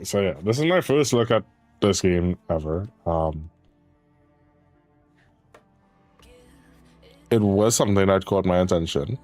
So yeah, this is my first look at this game ever. It was something that caught my attention.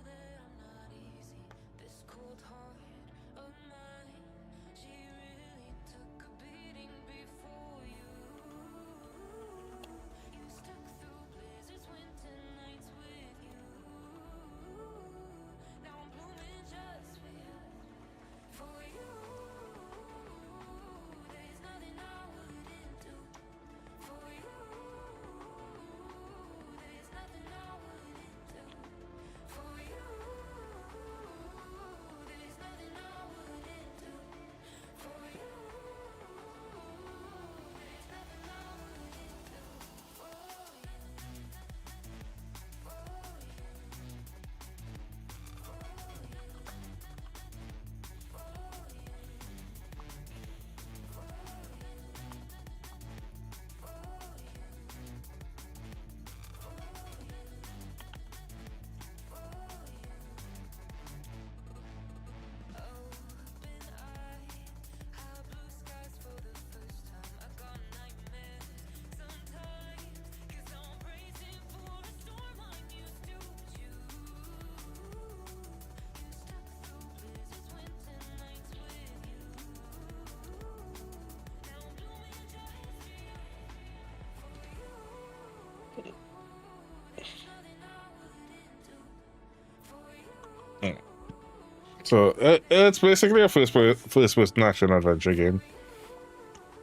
So it's basically a first person action adventure game,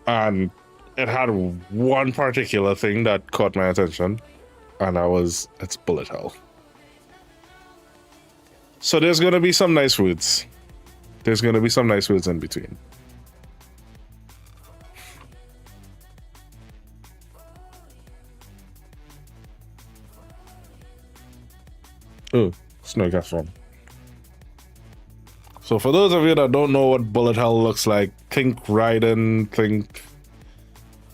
and it had one particular thing that caught my attention, and that was it's bullet hell. So there's gonna be some nice words. There's gonna be some nice words in between. Oh, Snowcast one. So for those of you that don't know what bullet hell looks like, think Raiden, think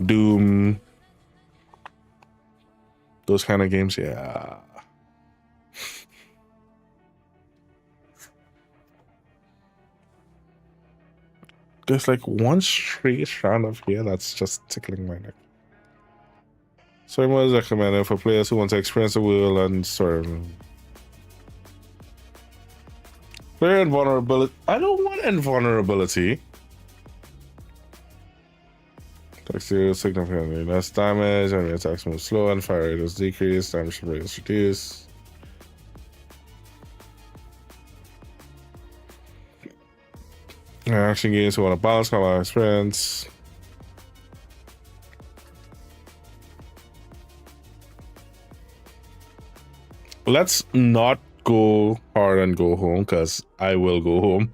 Doom, those kind of games. Yeah. There's like one straight strand of hair that's just tickling my neck. So I'm always recommended for players who want to experience the world and sort of player invulnerability. I don't want invulnerability. Attacks deal significantly less damage, enemy attacks move slow, and fire rate is decreased, damage rate is reduced. Action games who want to balance combat experience. Let's not go hard and go home, because I will go home.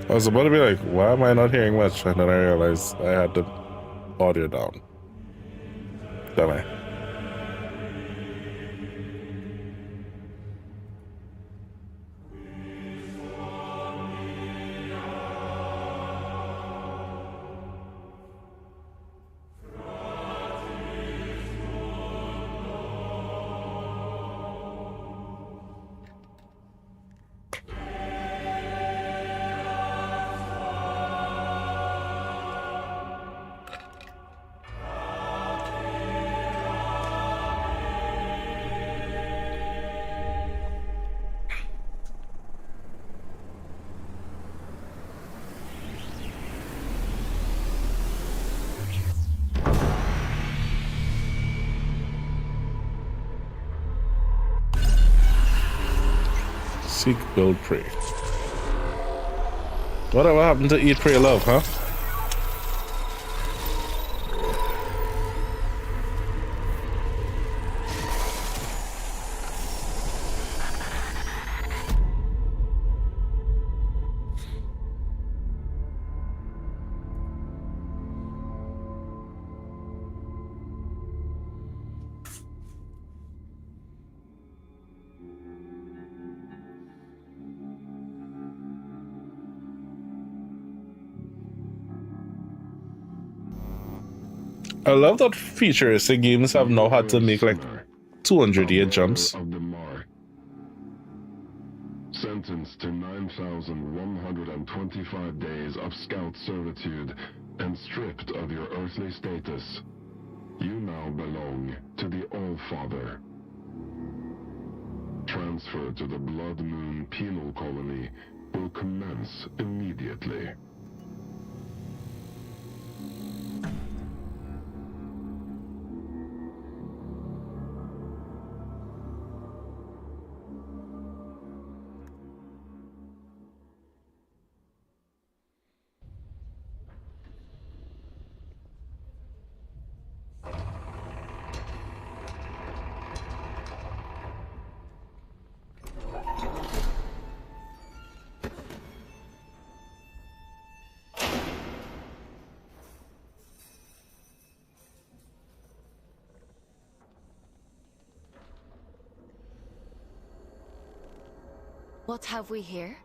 I was about to be like, why am I not hearing much? And then I realized I had the audio down. Don't I? Seek, build, pray. Whatever happened to eat, pray, love, huh? I love that futuristic games have now had to make like 200-year jumps. Of the Mar. Sentenced to 9,125 days of scout servitude and stripped of your earthly status, you now belong to the All-Father. Transfer to the Blood Moon Penal Colony will commence immediately. What have we here?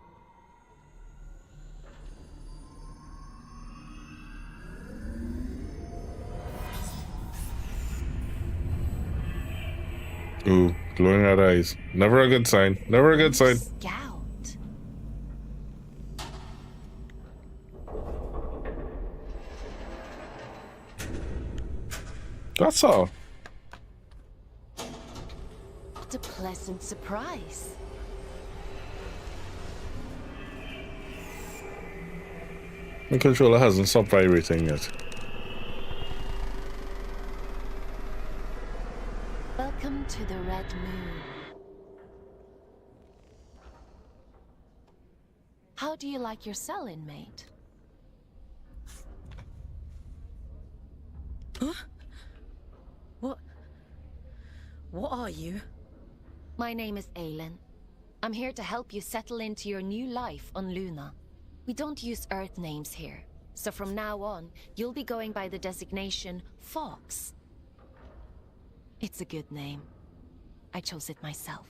Ooh, glowing red eyes. Never a good sign. Never a good sign. Scout. That's all. What a pleasant surprise. The controller hasn't stopped vibrating yet. Welcome to the Red Moon. How do you like your cell, inmate? Huh? What are you? My name is Aylin. I'm here to help you settle into your new life on Luna. We don't use Earth names here, so from now on, you'll be going by the designation Fox. It's a good name. I chose it myself.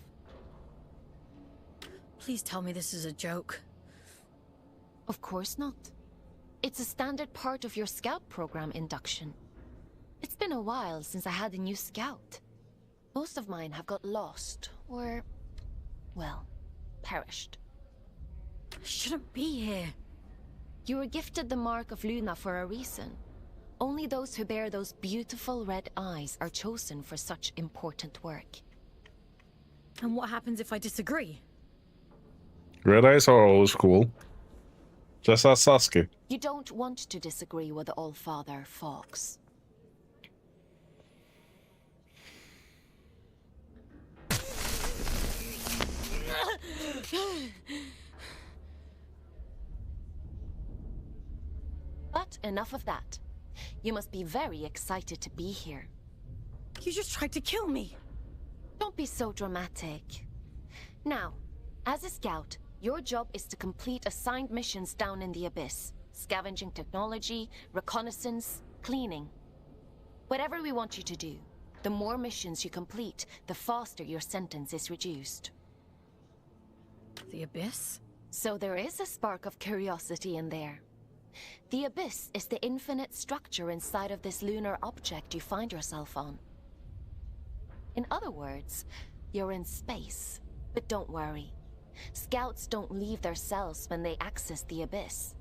Please tell me this is a joke. Of course not. It's a standard part of your scout program induction. It's been a while since I had a new scout. Most of mine have got lost, or, well, perished. I shouldn't be here. You were gifted the Mark of Luna for a reason. Only those who bear those beautiful red eyes are chosen for such important work. And what happens if I disagree? Red eyes are always cool. Just as Sasuke. You don't want to disagree with the All-Father, Fox. But enough of that. You must be very excited to be here. You just tried to kill me. Don't be so dramatic. Now, as a scout, your job is to complete assigned missions down in the Abyss. Scavenging technology, reconnaissance, cleaning. Whatever we want you to do, the more missions you complete, the faster your sentence is reduced. The Abyss? So there is a spark of curiosity in there. The Abyss is the infinite structure inside of this lunar object you find yourself on. In other words, you're in space. But don't worry. Scouts don't leave their cells when they access the Abyss.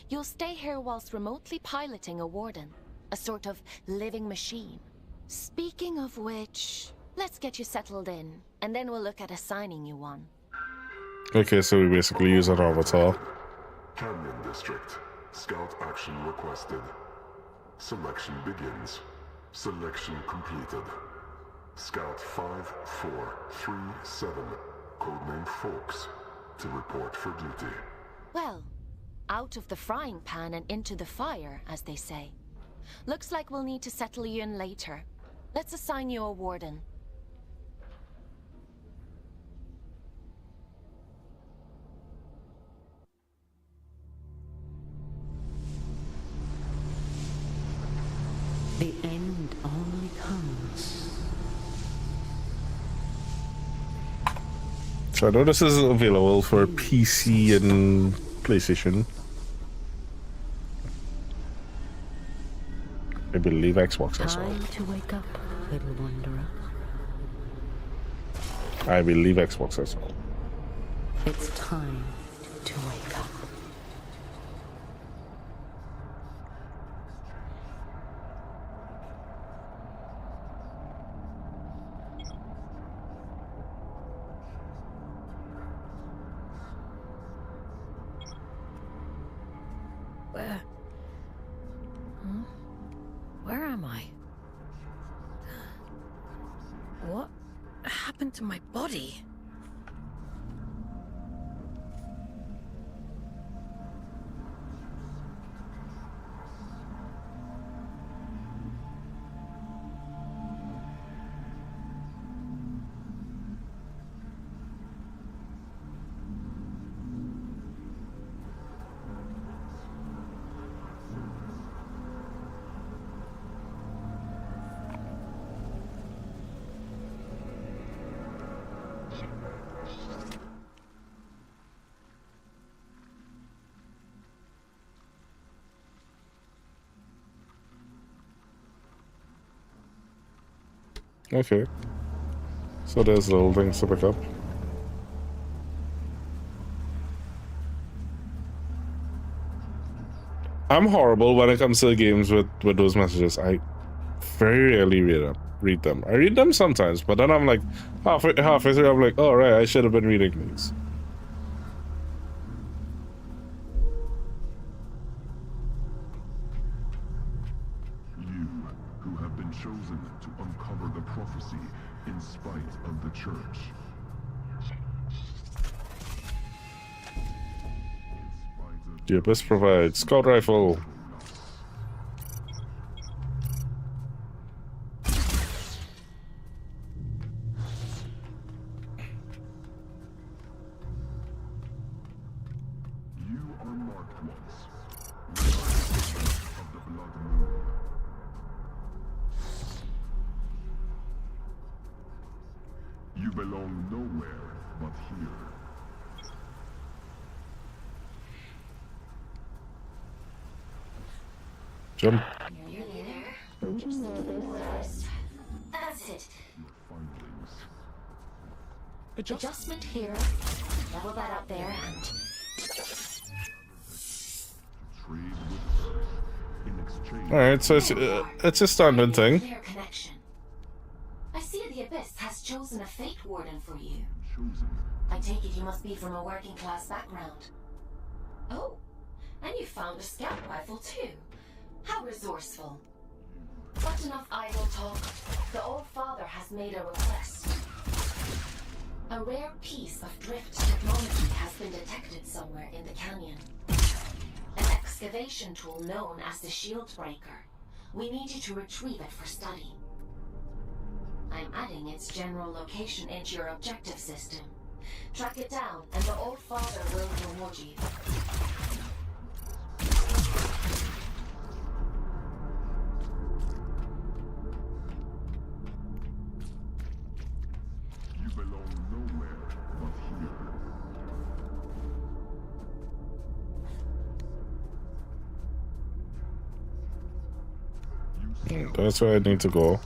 You'll stay here whilst remotely piloting a warden, a sort of living machine. Speaking of which, let's get you settled in, and then we'll look at assigning you one. Okay, so we basically use an avatar. Canyon District. Scout action requested. Selection begins. Selection completed. Scout 5437, codename Fox, to report for duty. Well, out of the frying pan and into the fire, as they say. Looks like we'll need to settle you in later. Let's assign you a warden. The end only comes. So I know this is available for PC and PlayStation. I believe Xbox as well. Time to wake up, little wanderer. I believe Xbox as well. It's time to wake up. Where? Huh? Where am I? What happened to my body? Okay. So there's little things to pick up. I'm horrible when it comes to games with those messages. I very rarely read them. I read them sometimes, but then I'm like halfway through I'm like, oh right, I should have been reading these. You, who have been chosen to uncover the prophecy in spite of the church. The Abyss provides scout rifle. You are marked ones. Of the blood moon. You belong nowhere but here. Jump. Nearly there. Just a little first. That's it. Findings. Adjustment here. Level that up there and... Trade with Earth in exchange. Alright, so it's a standard thing. Clear connection. I see the Abyss has chosen a Fate Warden for you. Chosen. I take it you must be from a working class background. Oh, and you found a scout rifle too. How resourceful. But enough idle talk. The Old Father has made a request. A rare piece of drift technology has been detected somewhere in the canyon. An excavation tool known as the Shield Breaker. We need you to retrieve it for study. I'm adding its general location into your objective system. Track it down, and the Old Father will reward you. You belong nowhere but here. That's where I need to go.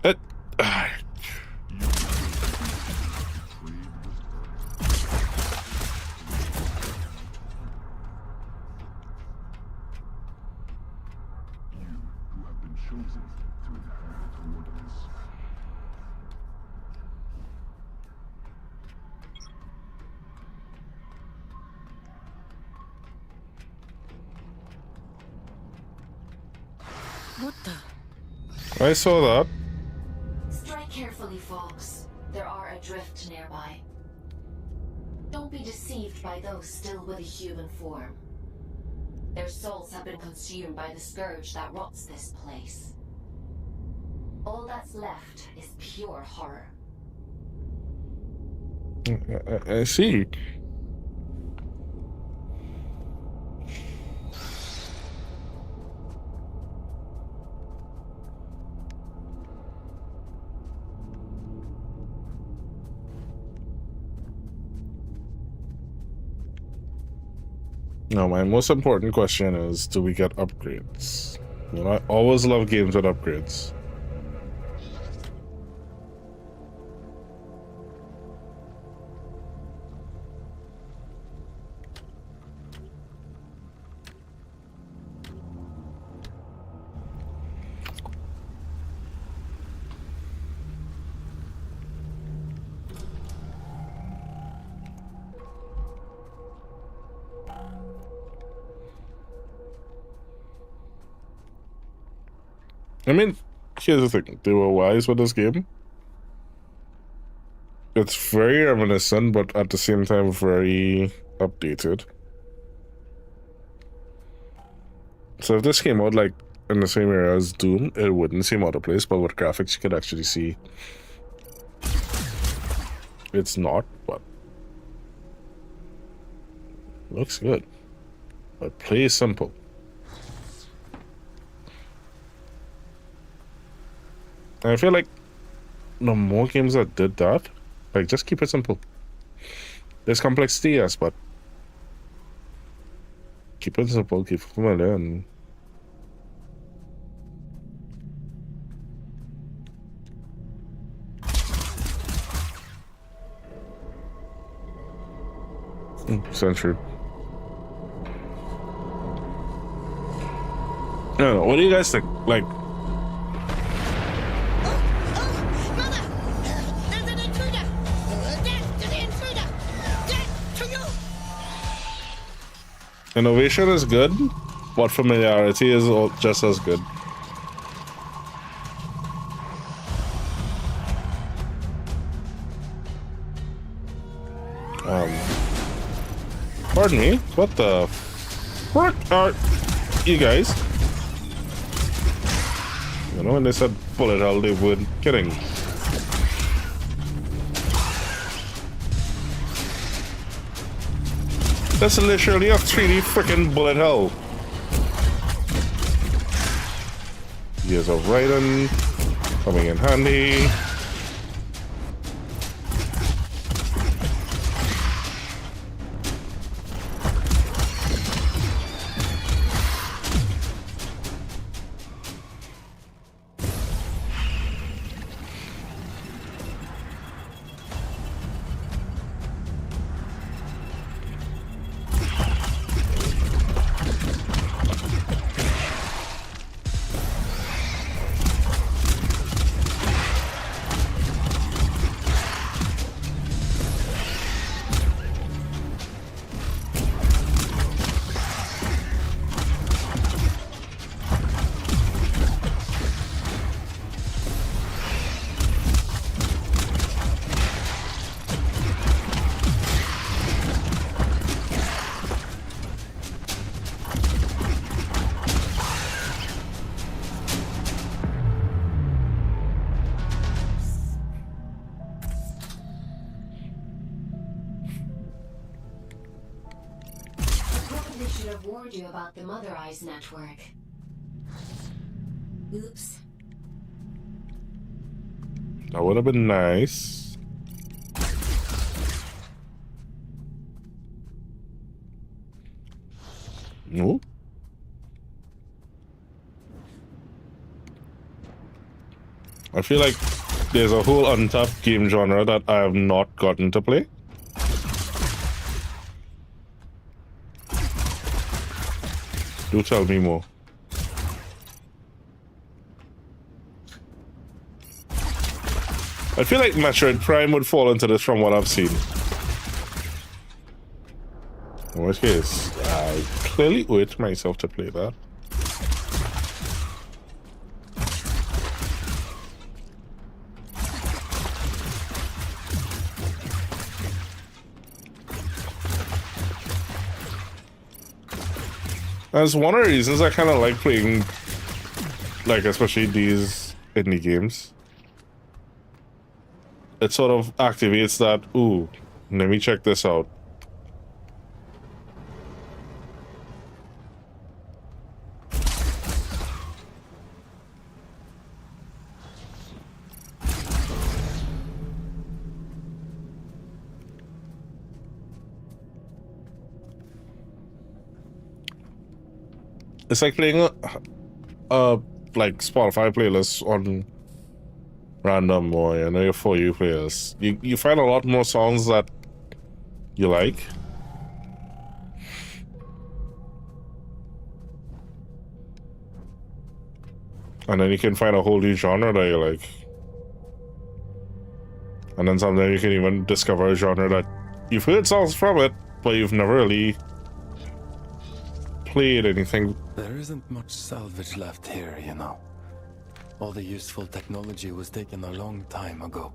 It. You who have been chosen to inherit wardens. What the? I saw that. Strike carefully, folks. There are adrift nearby. Don't be deceived by those still with a human form. Their souls have been consumed by the scourge that rots this place. All that's left is pure horror. I see. No, my most important question is, do we get upgrades? You know, I always love games with upgrades. I mean, here's the thing. They were wise with this game. It's very reminiscent, but at the same time, very updated. So if this came out like in the same era as Doom, it wouldn't seem out of place, but with graphics, you could actually see it's not, but looks good. But play simple. And I feel like the more games that did that, like, just keep it simple. There's complexity, yes, but keep it simple, keep it familiar, and censored. I don't know. What do you guys think? Like, Mother! There's an intruder! Death to the intruder! Death to you! innovation is good, but familiarity is just as good. Pardon me. What the frick are you guys? You know, when they said bullet hell, they weren't kidding. That's literally a 3D freaking bullet hell. Years of writing coming in handy. Probably should have warned you about the Mother Eyes network. Oops. That would have been nice. No. I feel like there's a whole untapped game genre that I have not gotten to play. Do tell me more. I feel like Metroid Prime would fall into this from what I've seen. In which case, I clearly owe it to myself to play that. That's one of the reasons I kind of like playing, like, especially these indie games. It sort of activates that, ooh, let me check this out. It's like playing a like Spotify playlist on random or your For You playlist. You find a lot more songs that you like. And then you can find a whole new genre that you like. And then sometimes you can even discover a genre that you've heard songs from it, but you've never really played anything. There isn't much salvage left here, you know. All the useful technology was taken a long time ago.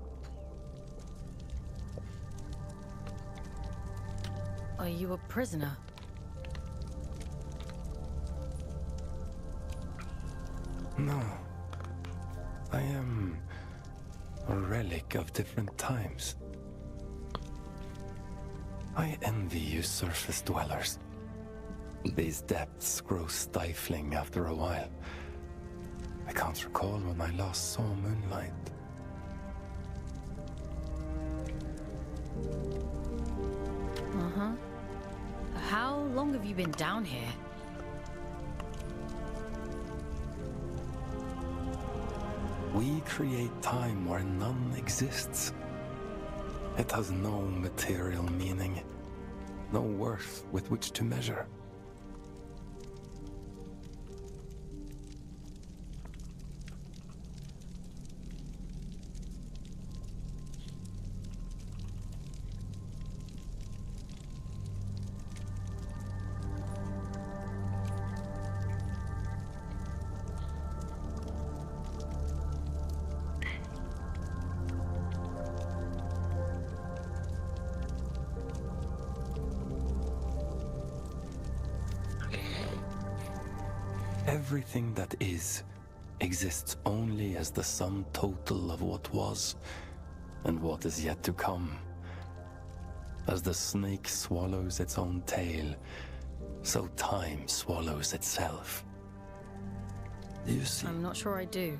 Are you a prisoner? No. I am a relic of different times. I envy you surface dwellers. These depths grow stifling after a while. I can't recall when I last saw moonlight. Uh-huh. How long have you been down here? We create time where none exists. It has no material meaning, no worth with which to measure. Everything that is exists only as the sum total of what was and what is yet to come. As the snake swallows its own tail, so time swallows itself. Do you see? I'm not sure I do.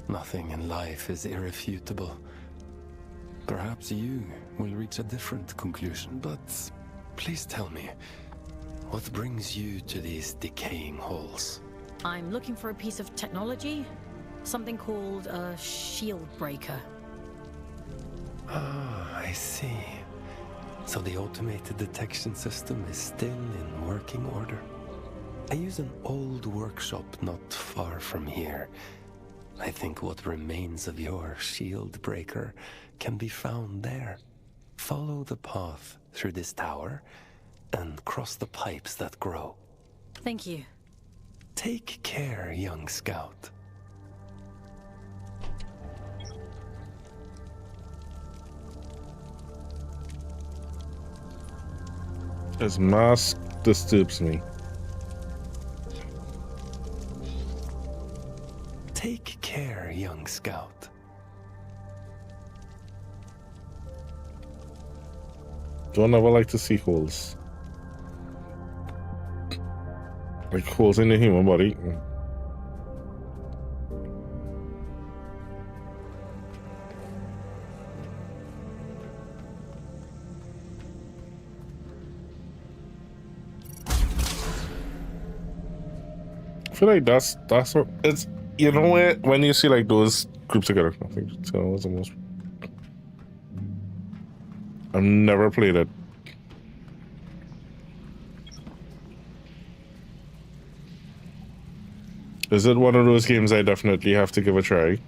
Nothing in life is irrefutable. Perhaps you will reach a different conclusion, but please tell me, what brings you to these decaying halls? I'm looking for a piece of technology. Something called a shield breaker. Ah, I see. So the automated detection system is still in working order. I use an old workshop not far from here. I think what remains of your shield breaker can be found there. Follow the path through this tower and cross the pipes that grow. Thank you. Take care, young scout. His mask disturbs me. Take care, young scout. Don't ever like to see holes. Like holes in the human body. I feel like that's what it's, you know, when you see like those groups together. I think it's the most. I've never played it. Is it one of those games I definitely have to give a try?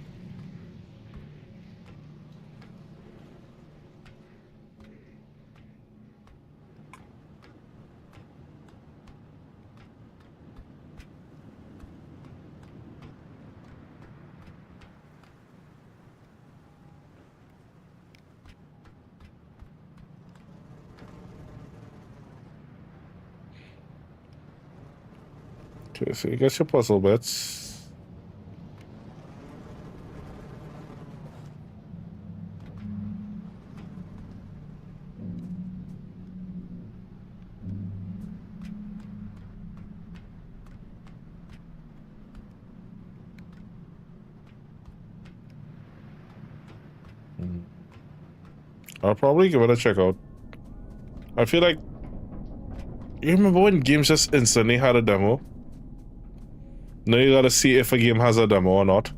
Okay, so you get your puzzle bits. I'll probably give it a check out. I feel like, you remember when games just instantly had a demo? Now you gotta see if a game has a demo or not.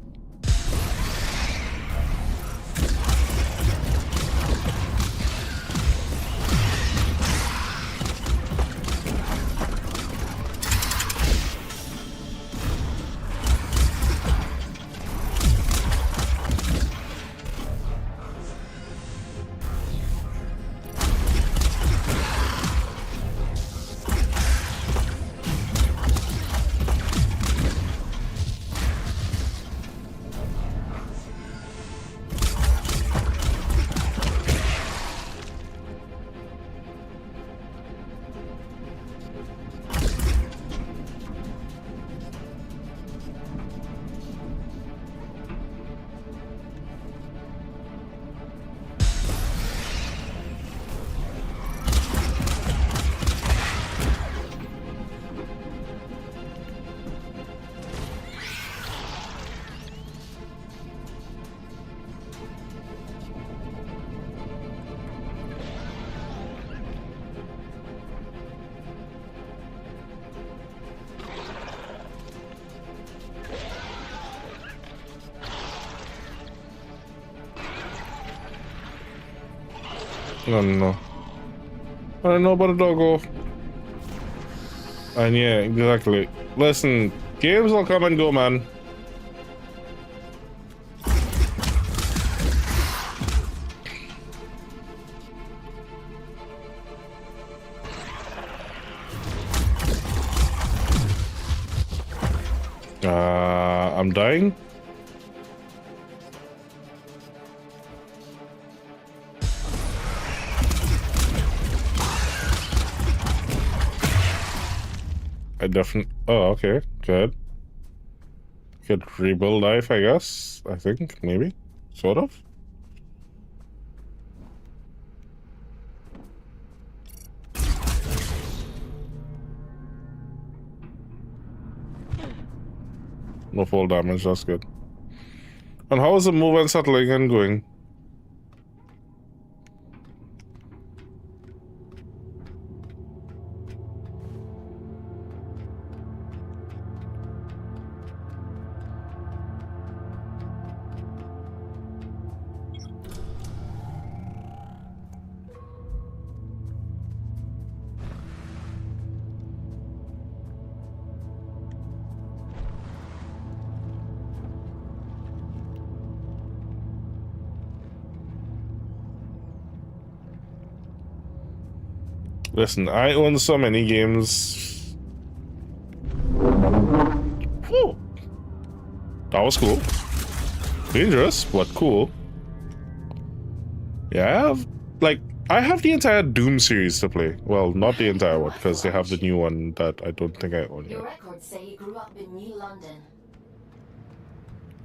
I don't know. I don't know about a doggo. And yeah, exactly. Listen, games will come and go, man. I'm dying. I definitely. Oh, okay, good. Could rebuild life, I guess. I think, maybe, sort of. No fall damage, that's good. And how is the move and settling and going? Listen, I own so many games. Whew. That was cool. Dangerous, but cool. Yeah, I have the entire Doom series to play. Well, not the entire one, because they have the new one that I don't think I own Your yet. records say you grew up in New London.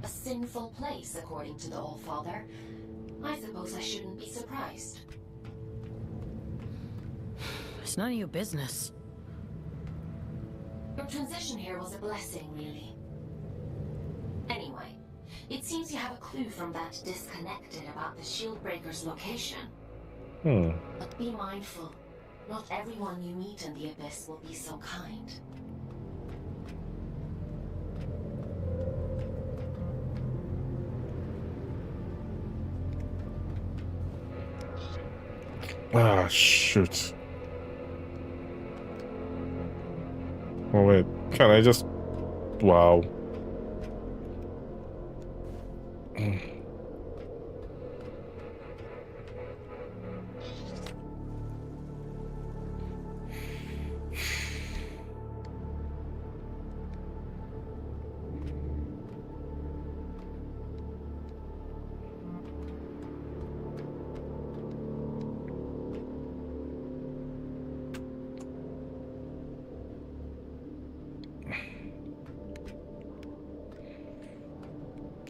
A sinful place, according to the Allfather. I suppose I shouldn't be surprised. It's none of your business. Your transition here was a blessing, really. Anyway, it seems you have a clue from that disconnected about the Shieldbreaker's location. But be mindful. Not everyone you meet in the Abyss will be so kind. Ah, shoot. Oh wait, can I just... Wow.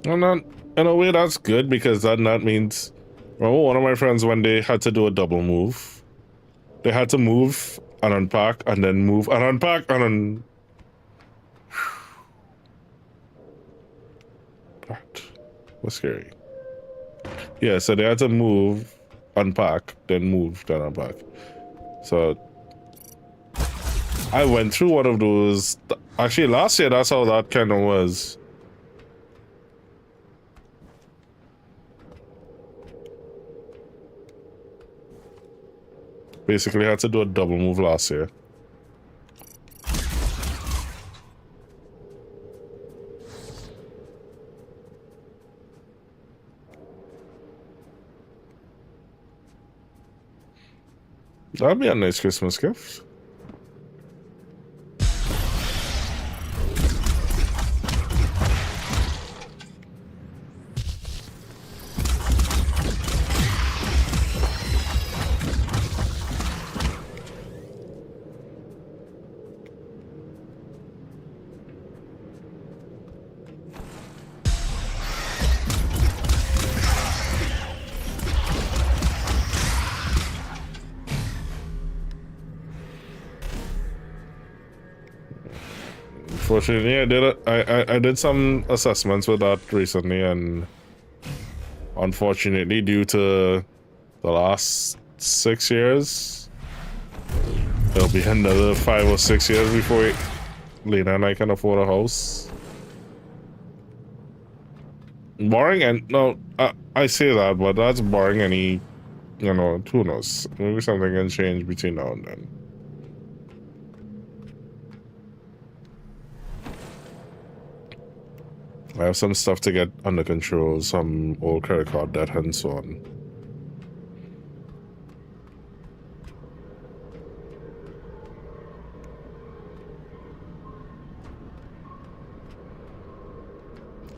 And then, in a way, that's good because that means, well, one of my friends one day had to do a double move. They had to move and unpack and then move and unpack and then. That was scary. Yeah, so they had to move, unpack, then move, then unpack. So I went through one of those Actually, last year, that's how that kind of was. Basically, had to do a double move last year. That'd be a nice Christmas gift. Unfortunately, I did some assessments with that recently, and unfortunately, due to the last 6 years, it'll be another 5 or 6 years before Lena and I can afford a house. Barring, and no, I say that, but that's barring any, you know, who knows? Maybe something can change between now and then. I have some stuff to get under control, some old credit card debt and so on.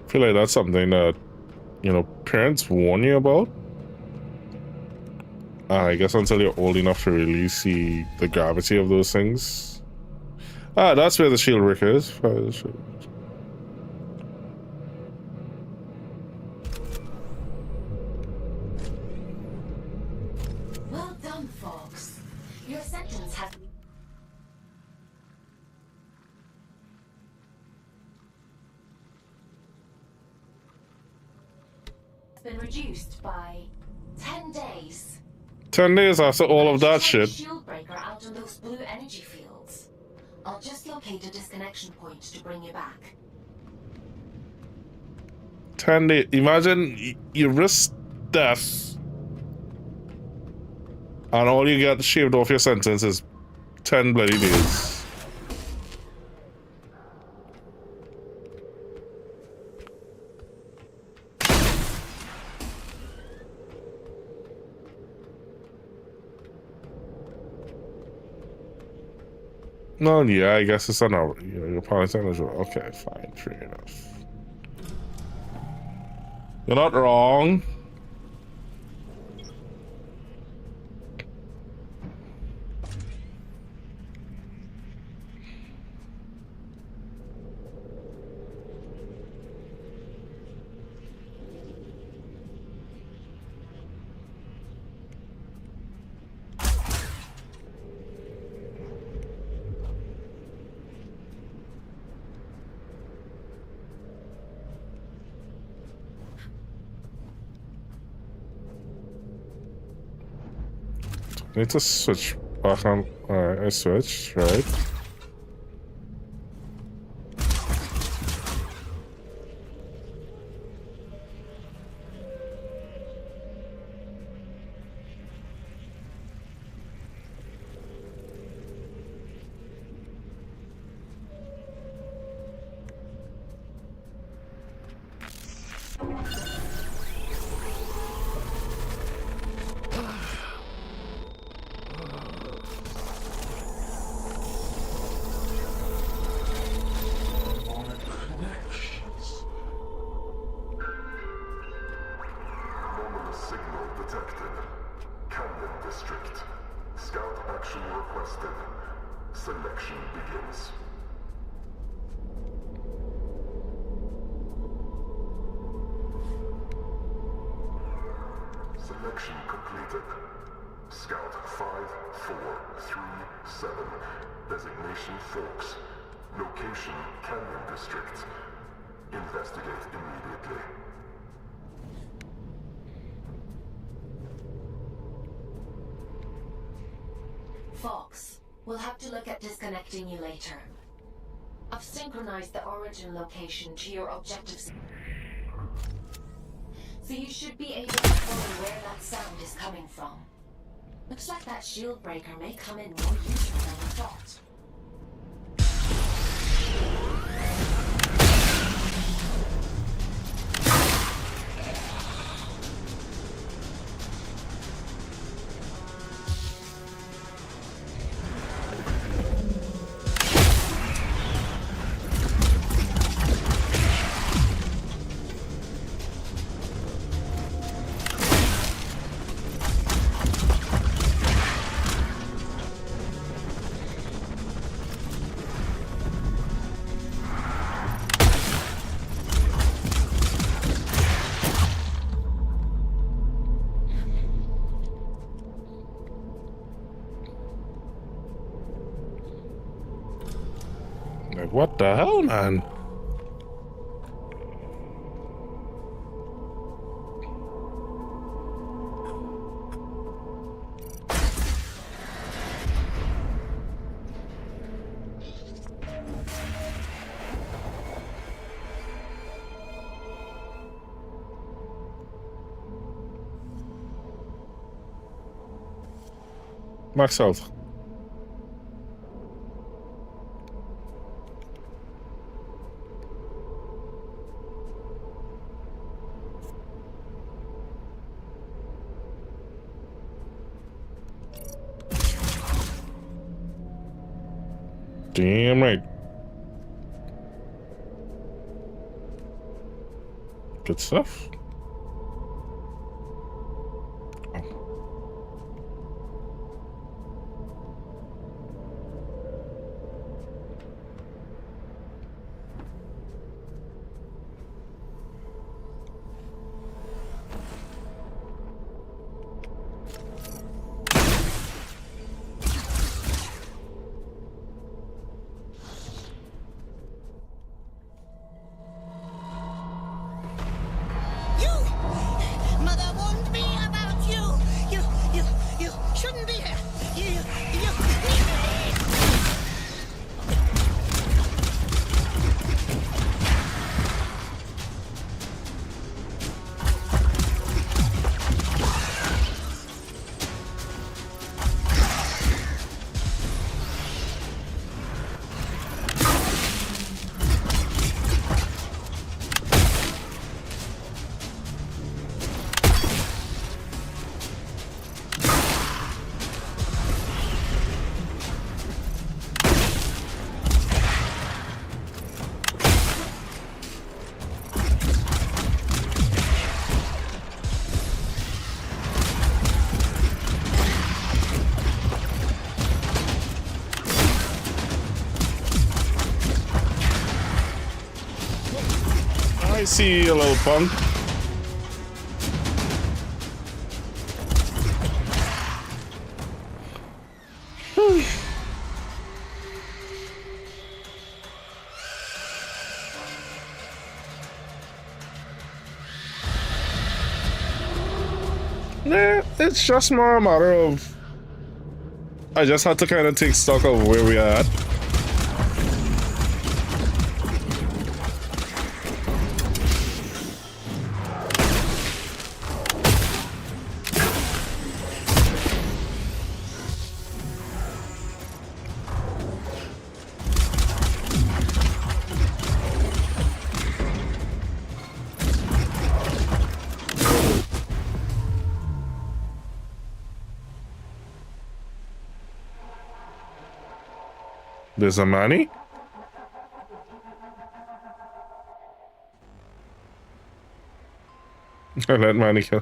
I feel like that's something that, you know, parents warn you about. I guess until you're old enough to really see the gravity of those things. Ah, that's where the shield brick is. Well done, Fox. Your sentence has been reduced by 10 days. 10 days after all of that shit. Shield breaker out in those blue energy fields. I'll just locate a disconnection point to bring you back. 10 days. Imagine you risk death, and all you get shaved off your sentence is 10 bloody days. No, yeah, I guess it's an hour. You're probably saying as well. Okay, fine, fair enough. You're not wrong. Need to switch back on. Alright, I switched, right? Fox, we'll have to look at disconnecting you later. I've synchronized the origin location to your objectives. So you should be able to follow where that sound is coming from. Looks like that shield breaker may come in more useful than we thought. Like, what the hell, man? Max health. Damn right. Good stuff. Mother warned me about you. You shouldn't be here. You need to leave. I see you, little punk. Nah, it's just more a matter of I just had to kind of take stock of where we are at. There's a Manny? I let Manny kill.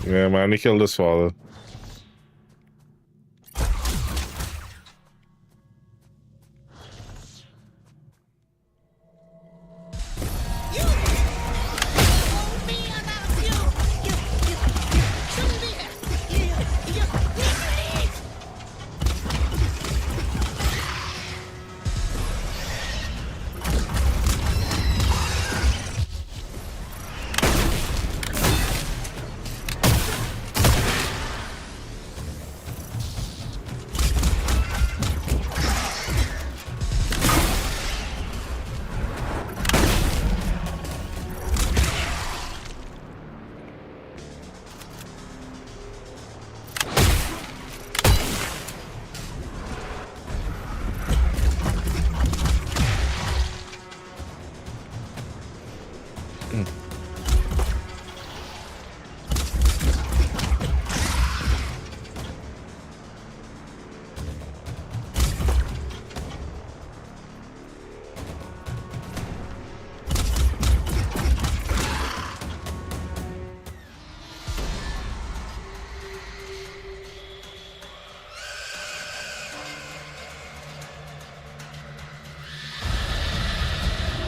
Yeah, Manny killed his father.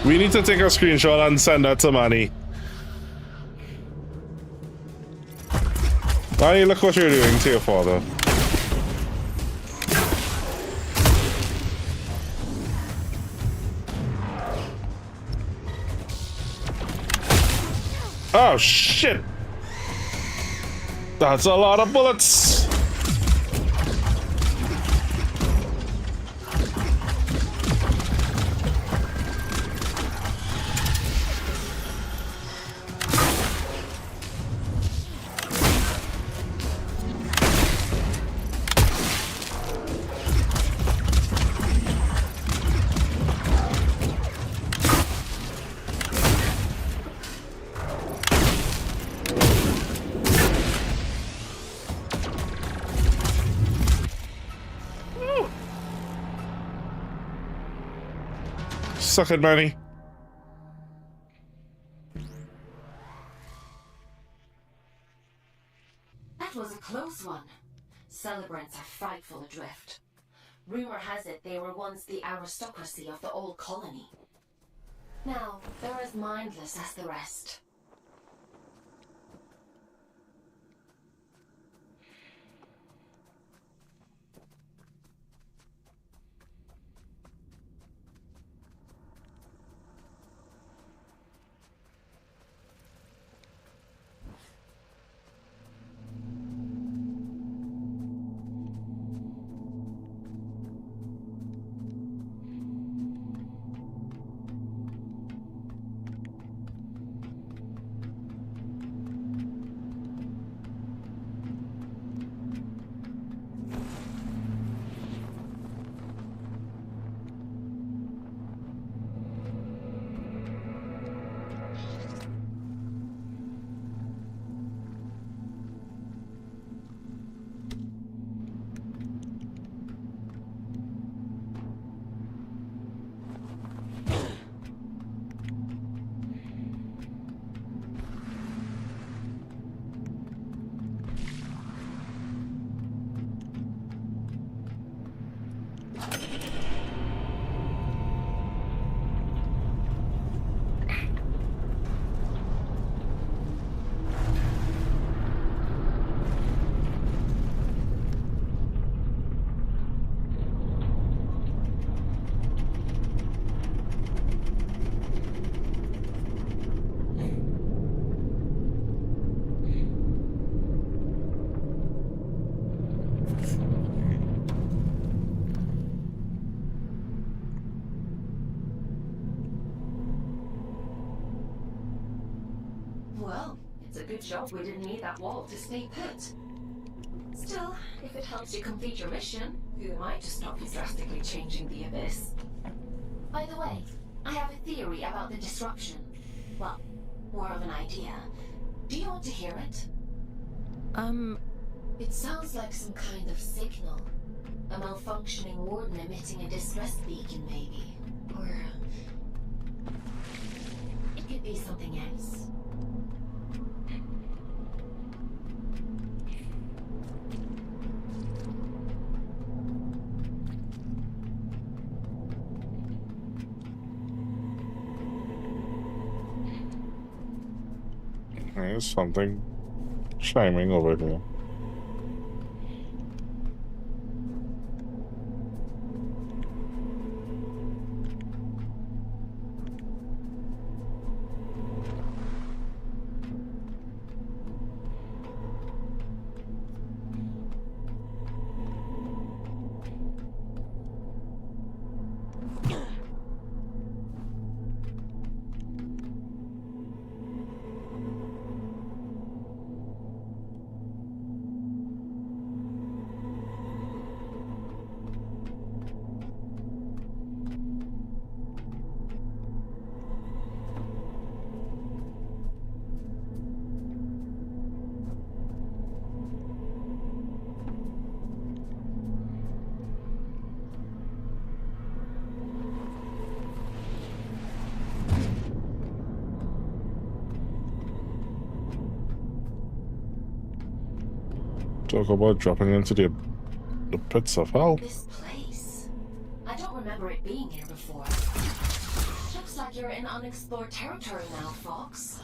We need to take a screenshot and send that to Manny. Manny, look what you're doing to your father. Oh, shit! That's a lot of bullets! Suck it, Manny. That was a close one. Celebrants are frightful adrift. Rumor has it they were once the aristocracy of the old colony. Now, they're as mindless as the rest. Well, it's a good job we didn't need that wall to stay put. Still, if it helps you complete your mission, who am I to stop you drastically changing the Abyss? By the way, I have a theory about the disruption. Well, more of an idea. Do you want to hear it? It sounds like some kind of signal. A malfunctioning warden emitting a distress beacon, maybe. Or... it could be something else. There's something chiming over here. Talk about dropping into the pits of hell. This place. I don't remember it being here before. Looks like you're in unexplored territory now, Fox.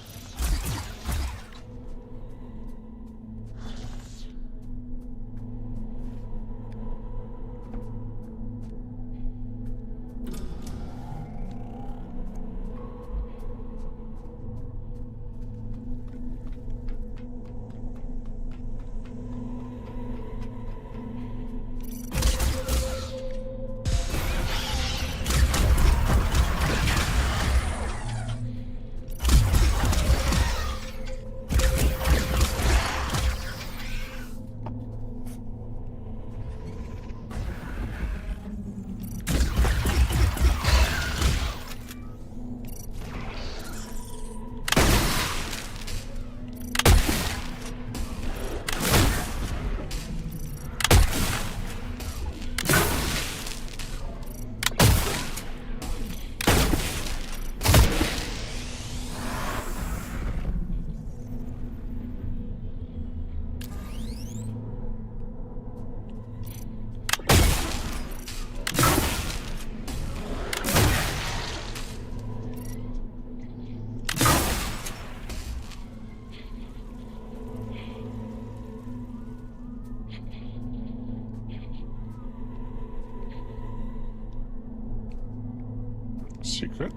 Secret?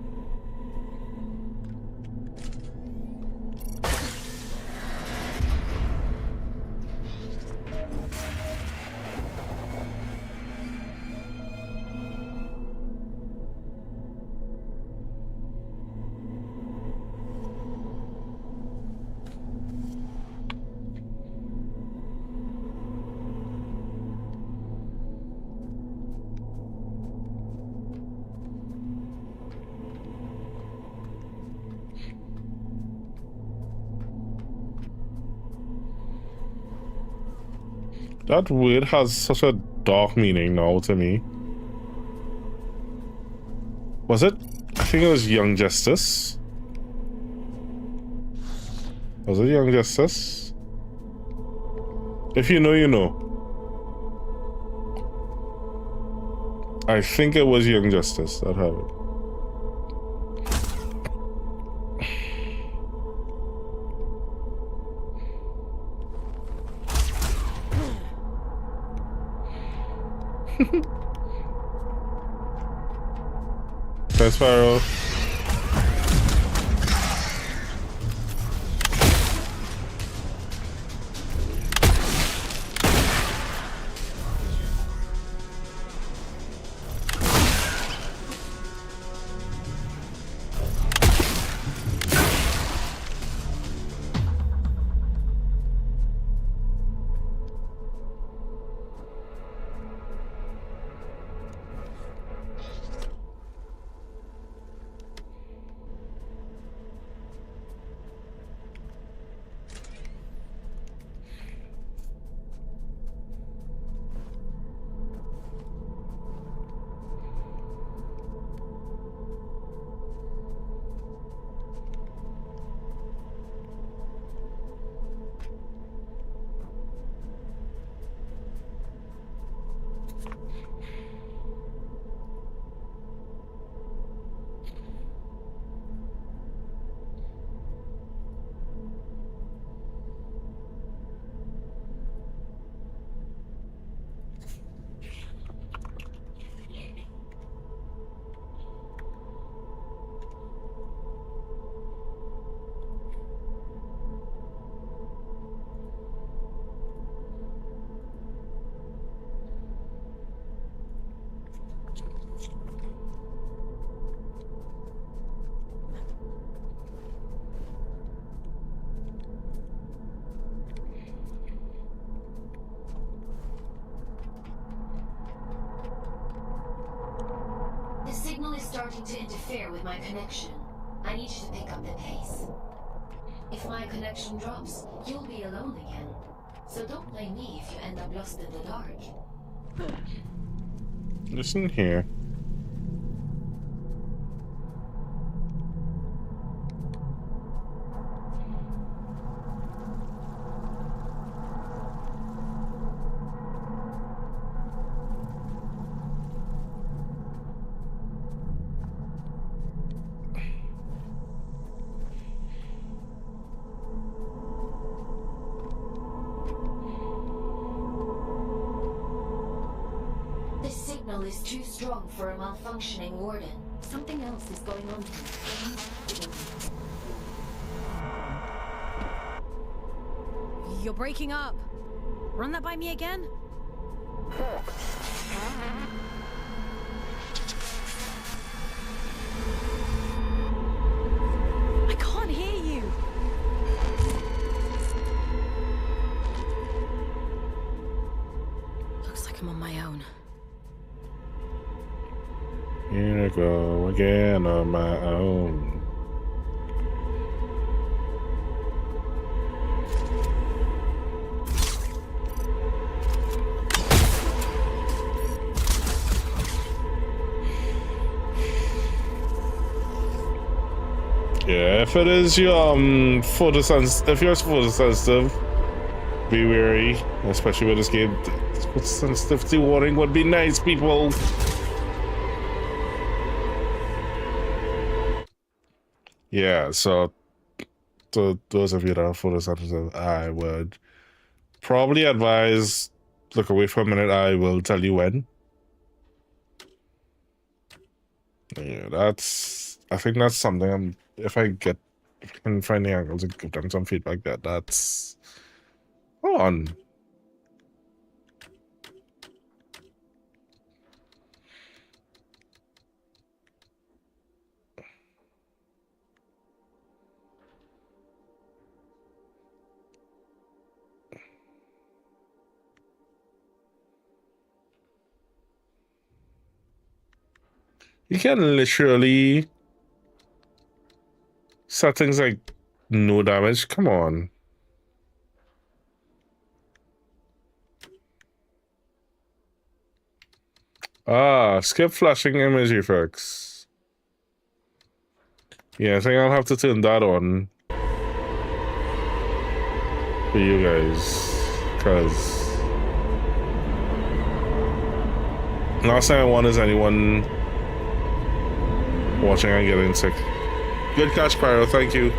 That word has such a dark meaning now to me. Was it? I think it was Young Justice. Was it Young Justice? If you know, you know. I think it was Young Justice that had it. Thanks, Sparrow. The signal is starting to interfere with my connection. I need you to pick up the pace. If my connection drops, you'll be alone again. So don't blame me if you end up lost in the dark. Listen here. is too strong for a malfunctioning warden. Something else is going on here. You're breaking up. Run that by me again? I can't hear you. Looks like I'm on my own. Here I go again on my own. Yeah, if it is your if you're photosensitive, be wary, especially with this game. Sensitivity warning would be nice, people. Yeah, so to those of you that are photosensitive, I would probably advise look away for a minute. I will tell you when. Yeah, I think that's something if I can find the angles and give them some feedback that's hold on. You can literally set things like no damage. Come on. Skip flashing image effects. Yeah, I think I'll have to turn that on for you guys, because last thing I want is anyone watching and getting sick. Good catch, Pyro. Thank you.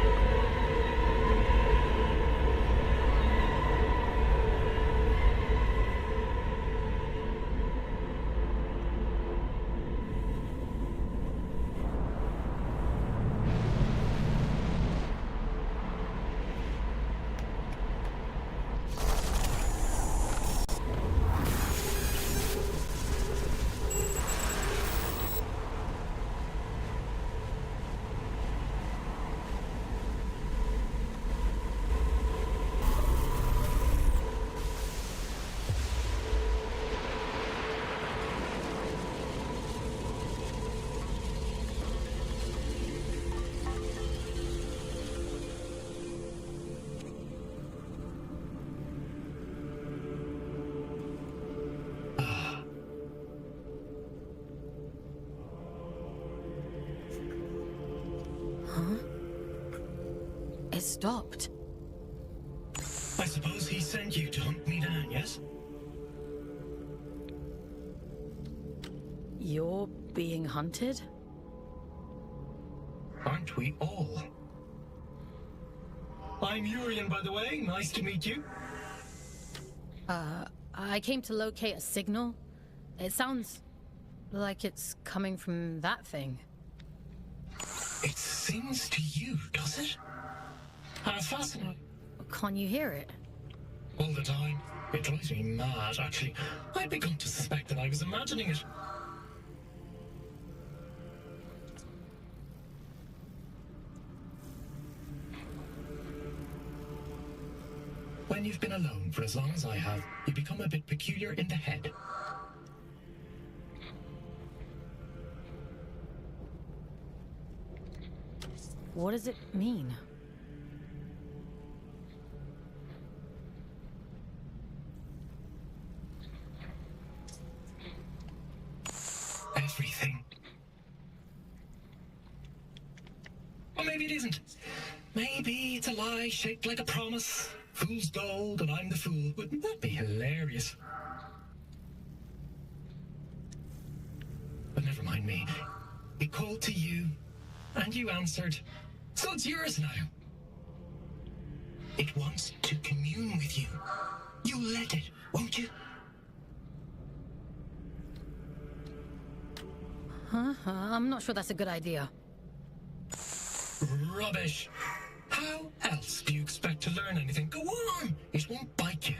It stopped. I suppose he sent you to hunt me down, yes? You're being hunted? Aren't we all? I'm Urian, by the way. Nice to meet you. I came to locate a signal. It sounds like it's coming from that thing. It sings to you, does it? How fascinating. Can't you hear it? All the time. It drives me mad, actually. I'd begun to suspect that I was imagining it. When you've been alone for as long as I have, you become a bit peculiar in the head. What does it mean? Everything. Or maybe it isn't. Maybe it's a lie shaped like a promise. Fool's gold and I'm the fool. Wouldn't that be hilarious? But never mind me. It called to you, and you answered. So it's yours now. It wants to commune with you. You let it, won't you? I'm not sure that's a good idea. Rubbish. How else do you expect to learn anything? Go on! It won't bite you.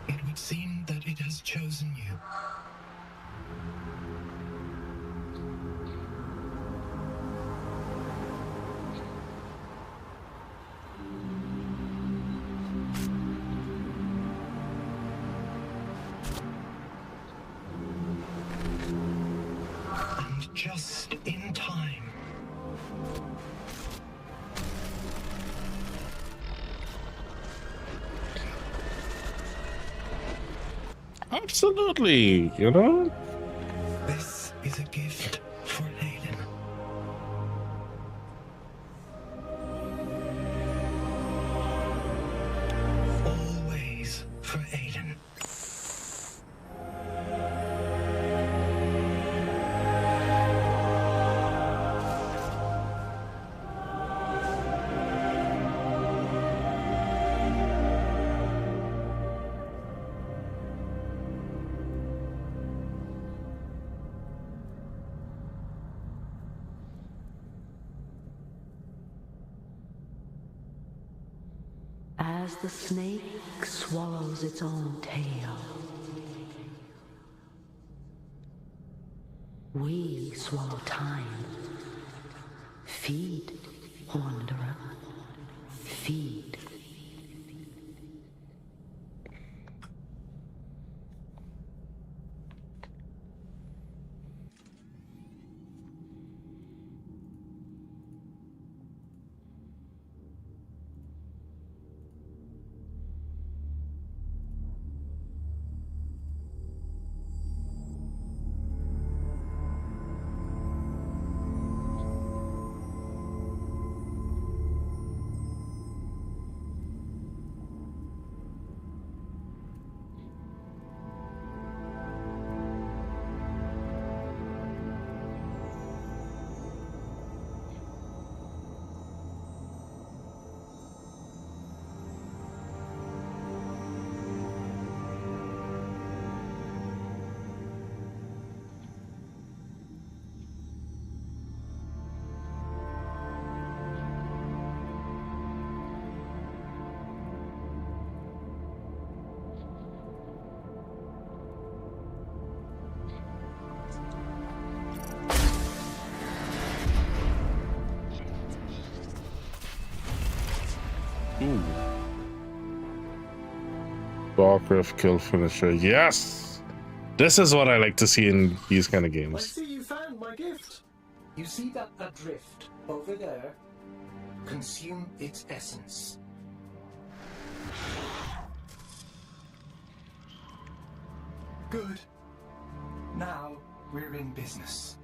It would seem that it has chosen you. And just in time. Absolutely, you know? This is a gift for Aiden. Always for Aiden. As the snake swallows its own tail, we swallow time. Feed, wanderer. Feed. Ooh. Warcraft kill finisher. Yes! This is what I like to see in these kind of I games. see you found my gift. You see that adrift over there? Consume its essence. Good. Now we're in business.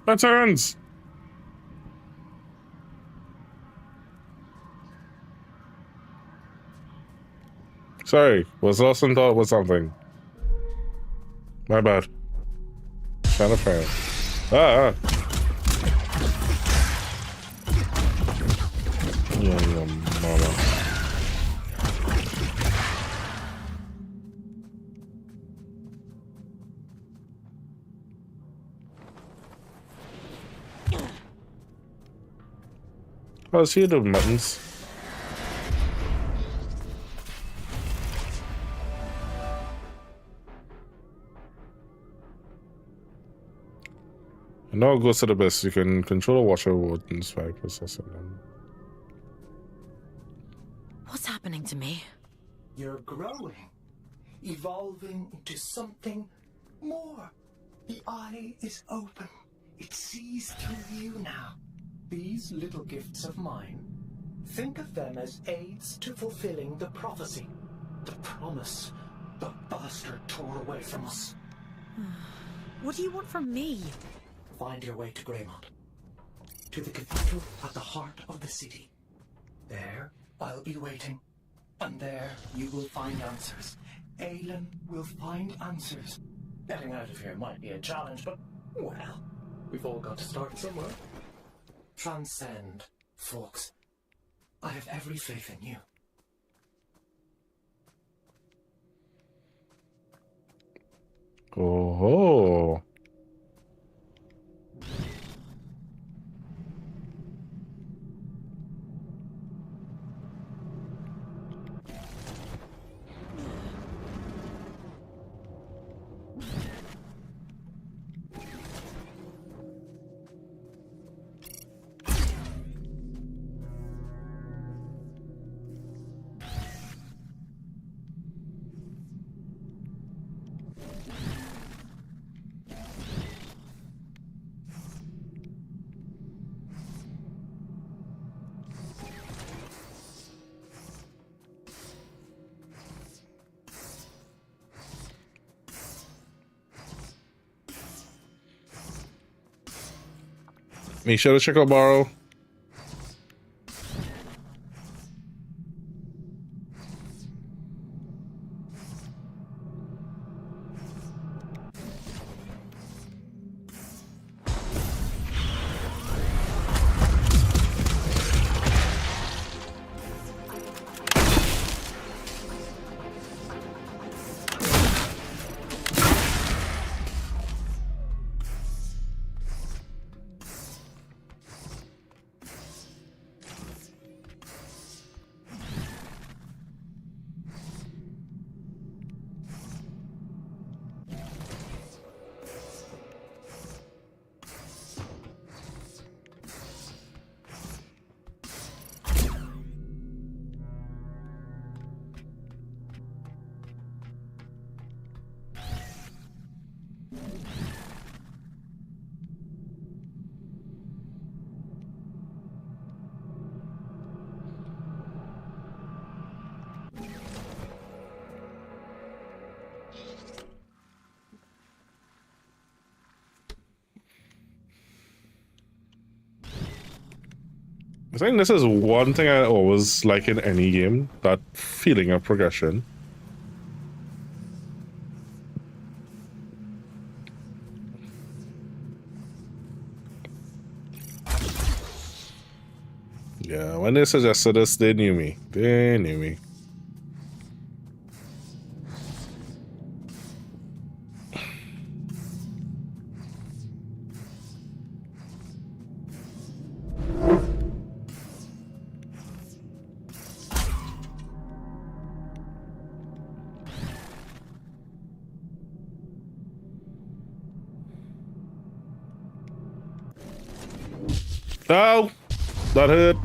Veterans! Sorry, was lost in thought with something. My bad. Trying to fail. Ah! Yeah, mama. Oh, see the buttons. And now it goes to the best. You can control a watcher buttons by processing them. What's happening to me? You're growing, evolving into something more. The eye is open. It sees through you now. These little gifts of mine, think of them as aids to fulfilling the prophecy, the promise the bastard tore away from us. What do you want from me? Find your way to Greymont, to the cathedral at the heart of the city. There, I'll be waiting, and there you will find answers. Aelin will find answers. Getting out of here might be a challenge, but, well, we've all got to start somewhere. Transcend, folks. I have every faith in you. Oh. Make sure to check out Borrow. I think this is one thing I always like in any game, that feeling of progression. Yeah, when they suggested this, they knew me. They knew me. Oh, that hurt.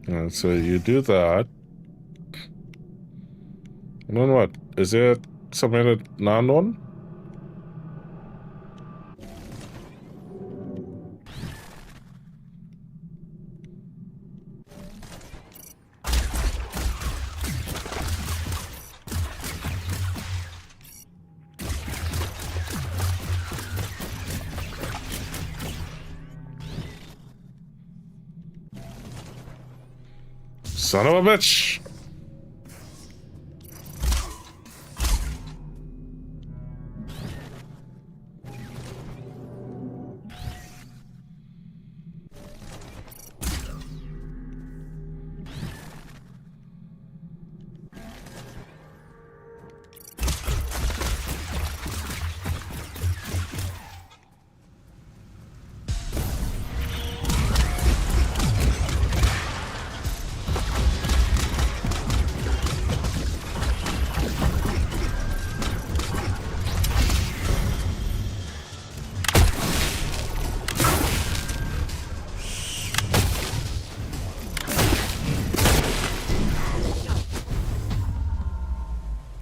And so you do that. And then what? Is there something that non-one? Son of a bitch!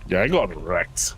Yeah, I got wrecked.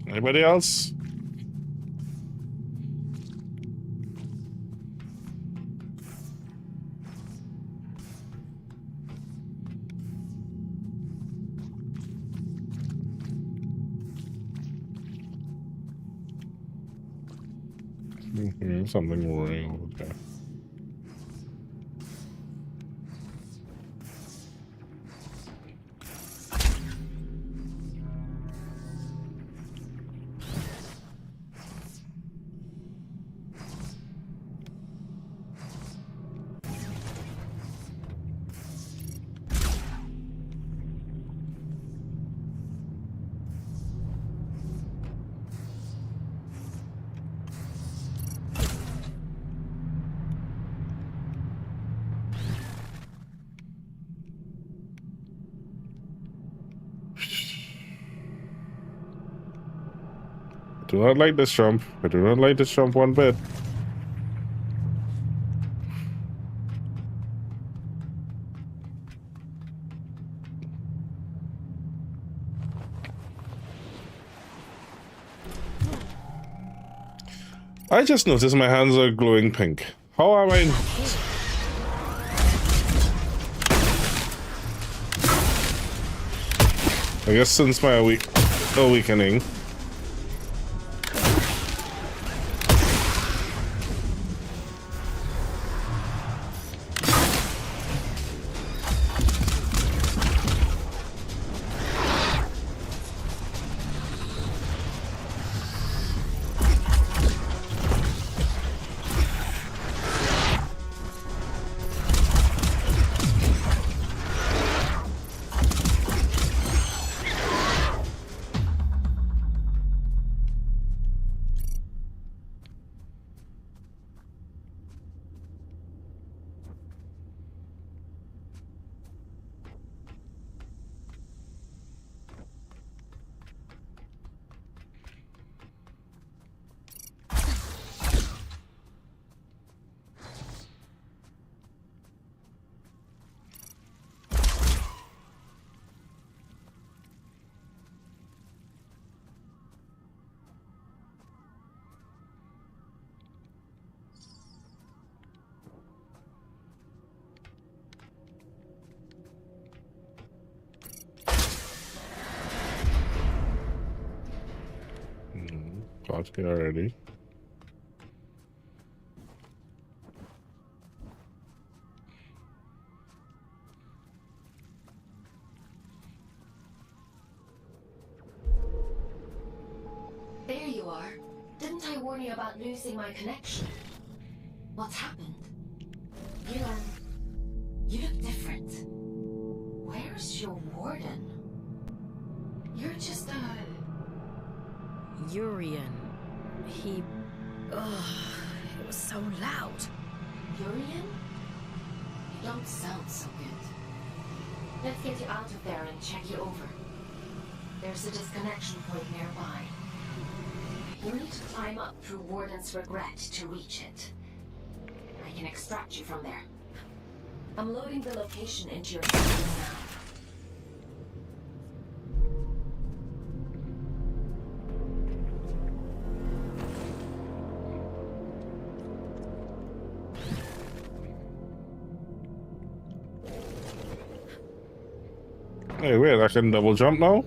Anybody else? Something roaring. Okay. I do not like this jump. I do not like this jump one bit. I just noticed my hands are glowing pink. How am I? I guess since my awakening. Got here already. There you are. Didn't I warn you about losing my connection? What's happened? You look different. Where's your warden? You're just Urian. He... Ugh, it was so loud. Urian? You don't sound so good. Let's get you out of there and check you over. There's a disconnection point nearby. You need to climb up through Warden's Regret to reach it. I can extract you from there. I'm loading the location into your system now. Hey, wait, I can double jump now?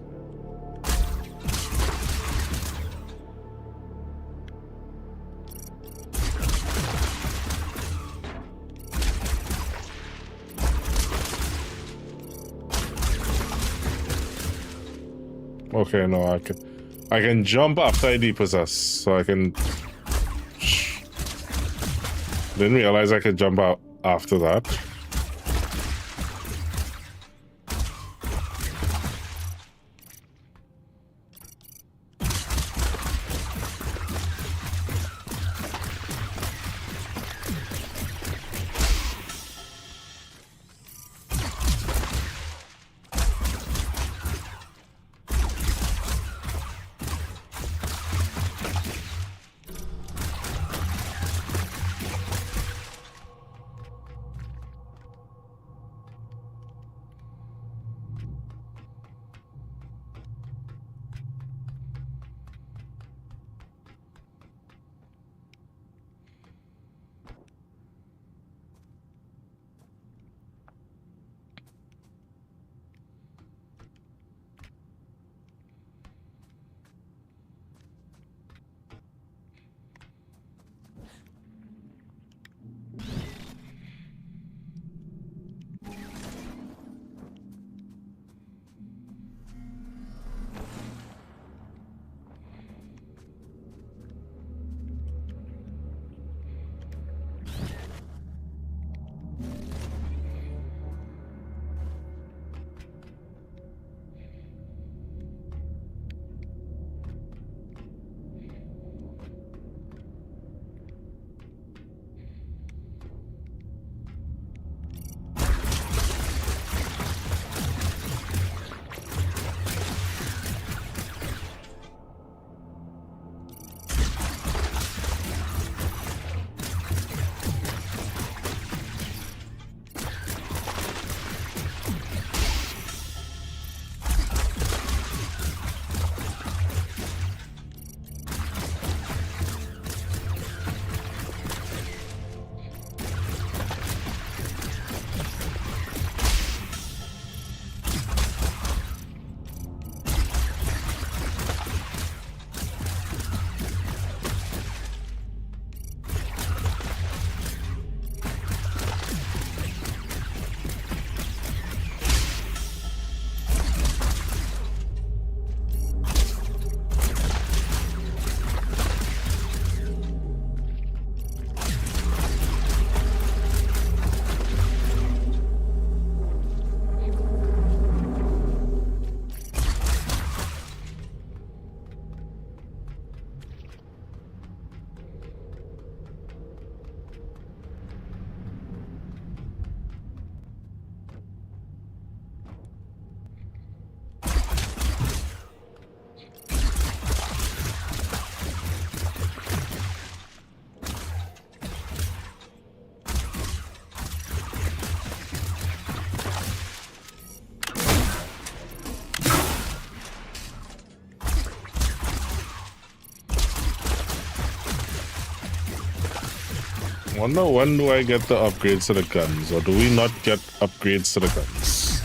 Okay, no, I can jump after I depossess, so I can... Didn't realize I could jump out after that. Wonder when do I get the upgrades to the guns, or do we not get upgrades to the guns?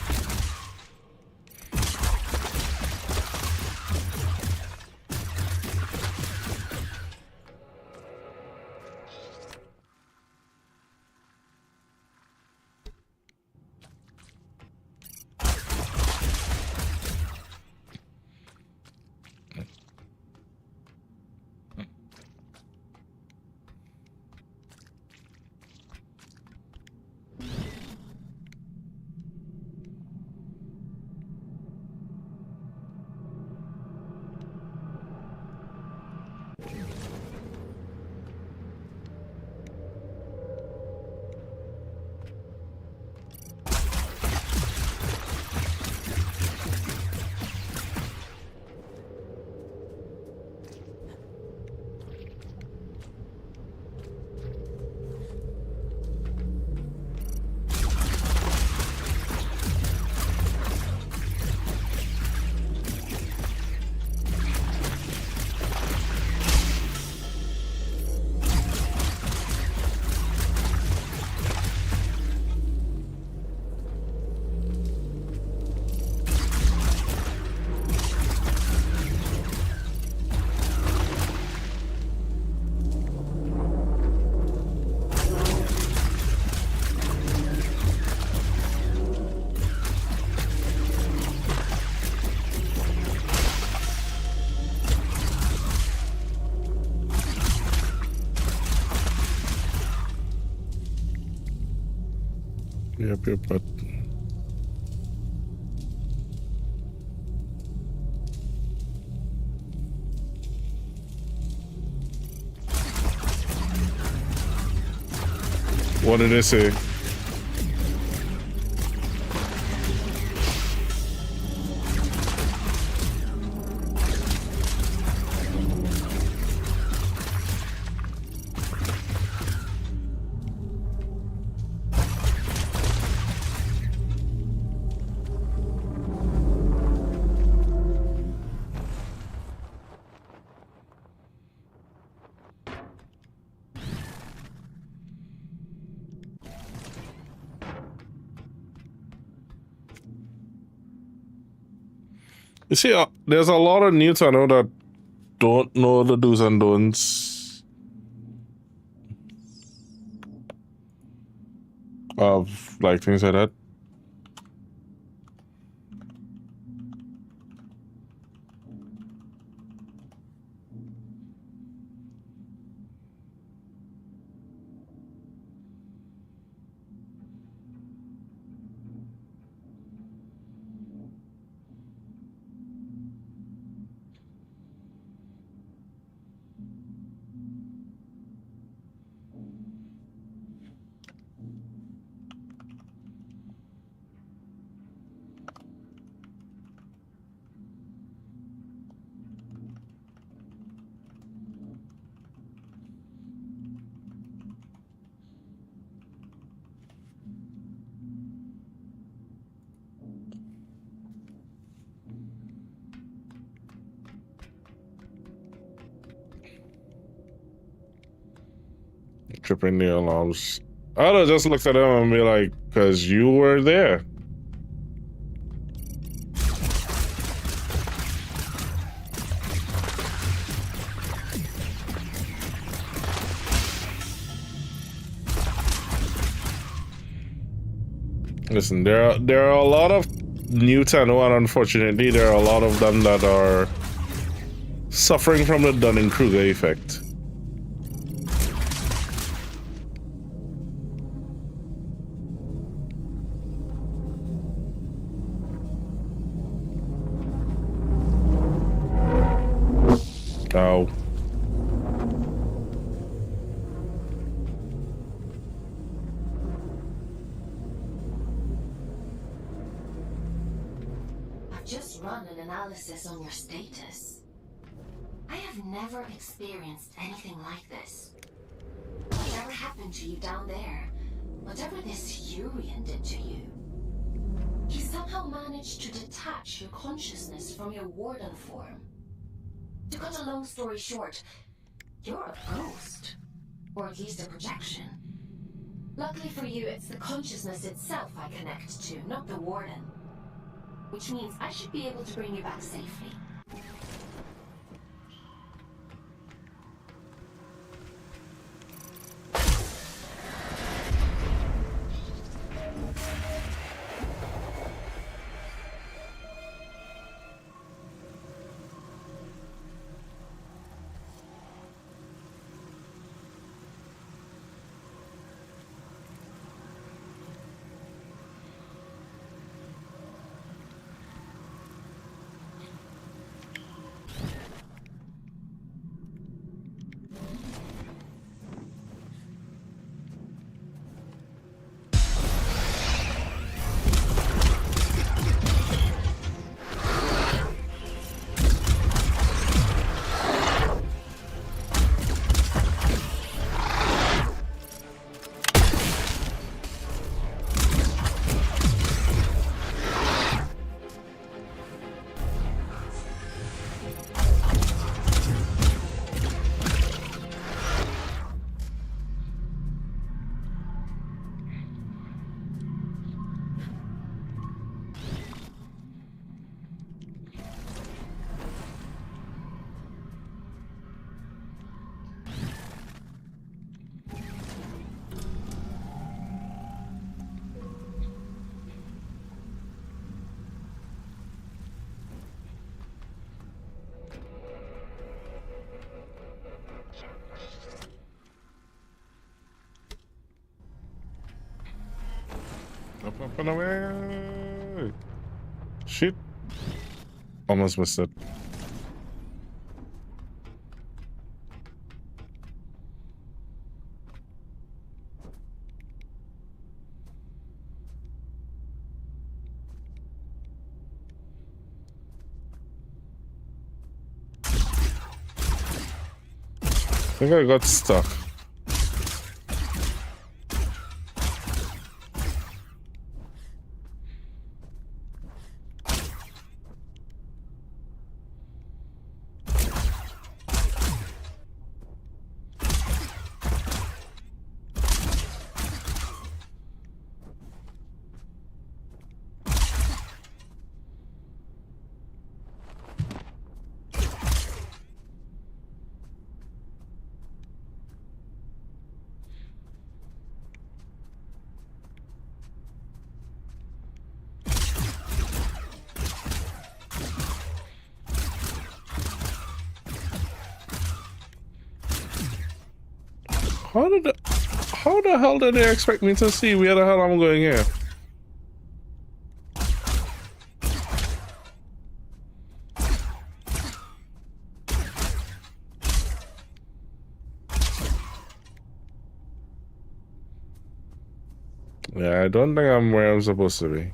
Yep, but what did they say? You see, there's a lot of new to know that don't know the do's and don'ts of like things like that. Tripping the alarms. I would have just looked at them and be like, because you were there. Listen, there are a lot of new Tenno, and unfortunately, there are a lot of them that are suffering from the Dunning-Kruger effect. Ow. I've just run an analysis on your status. I have never experienced anything like this. Whatever happened to you down there, whatever this Urian did to you, he somehow managed to detach your consciousness from your Warden form. To cut a long story short, you're a ghost. Or at least a projection. Luckily for you, it's the consciousness itself I connect to, not the Warden. Which means I should be able to bring you back safely. Up and away. Shit. Almost missed it. I think I got stuck. How the hell did they expect me to see where the hell I'm going here? Yeah, I don't think I'm where I'm supposed to be.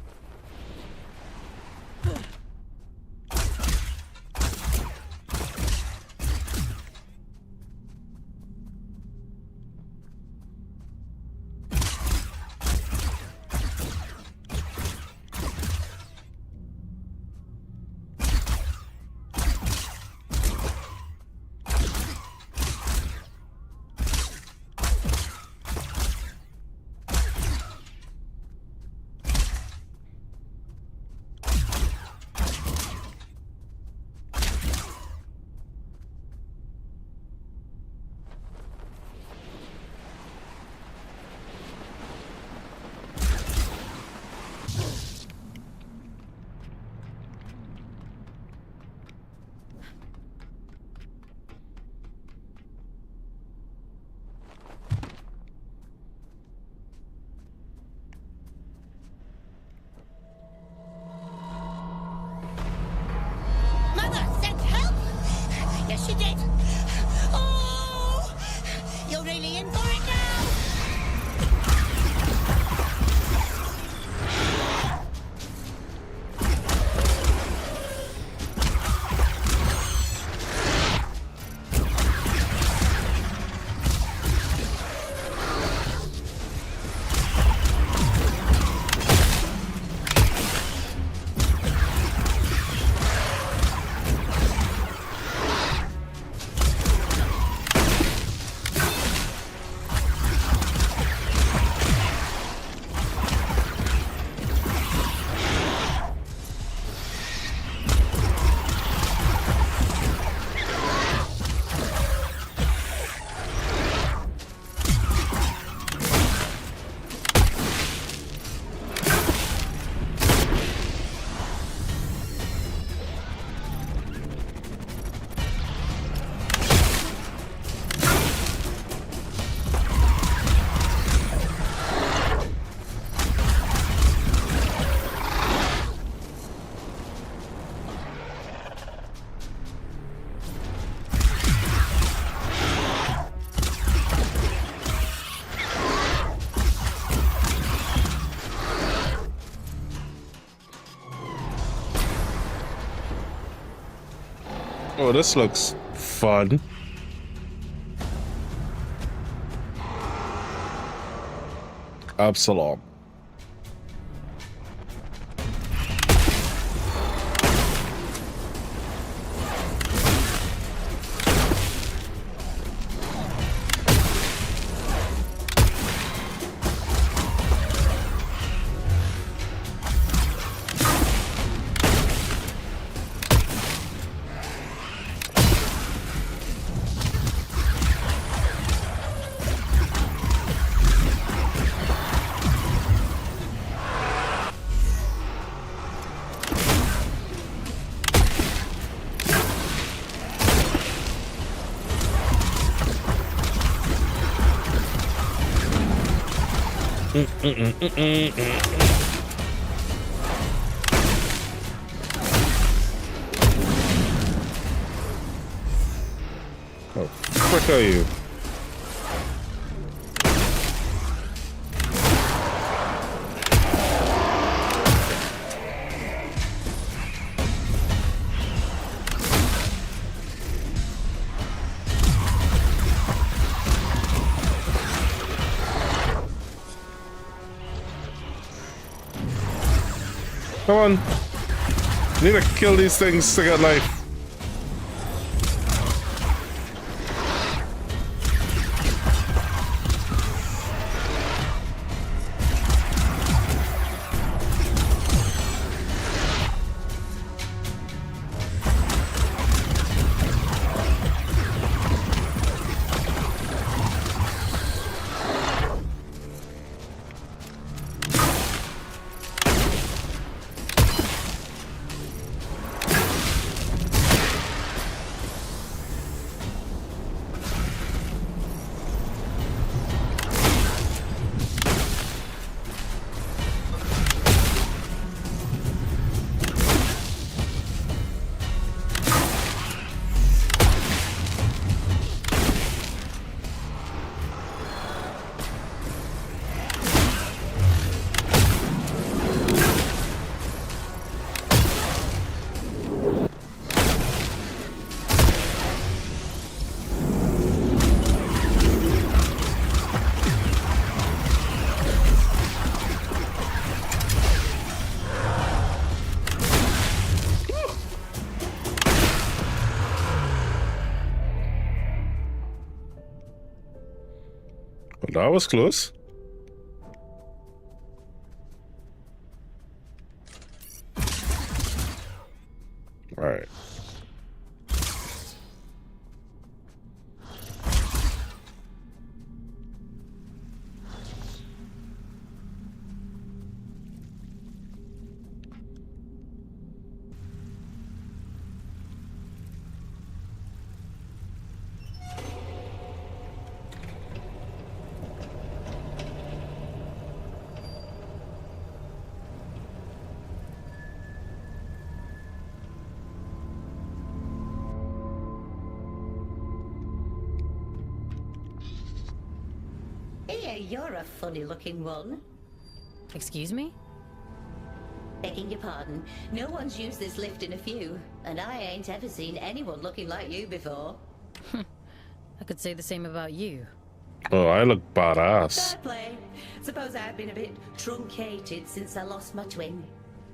Mother sent help? Yes, she did. Oh! You're really in for it now? Oh, this looks fun. Absalom. frick are you? Come on. Need to kill these things to get life. Well, that was close. All right. Hey, you're a funny-looking one. Excuse me? Begging your pardon, no one's used this lift in a few, and I ain't ever seen anyone looking like you before. I could say the same about you. Oh, I look badass. Fair play. Suppose I've been a bit truncated since I lost my twin.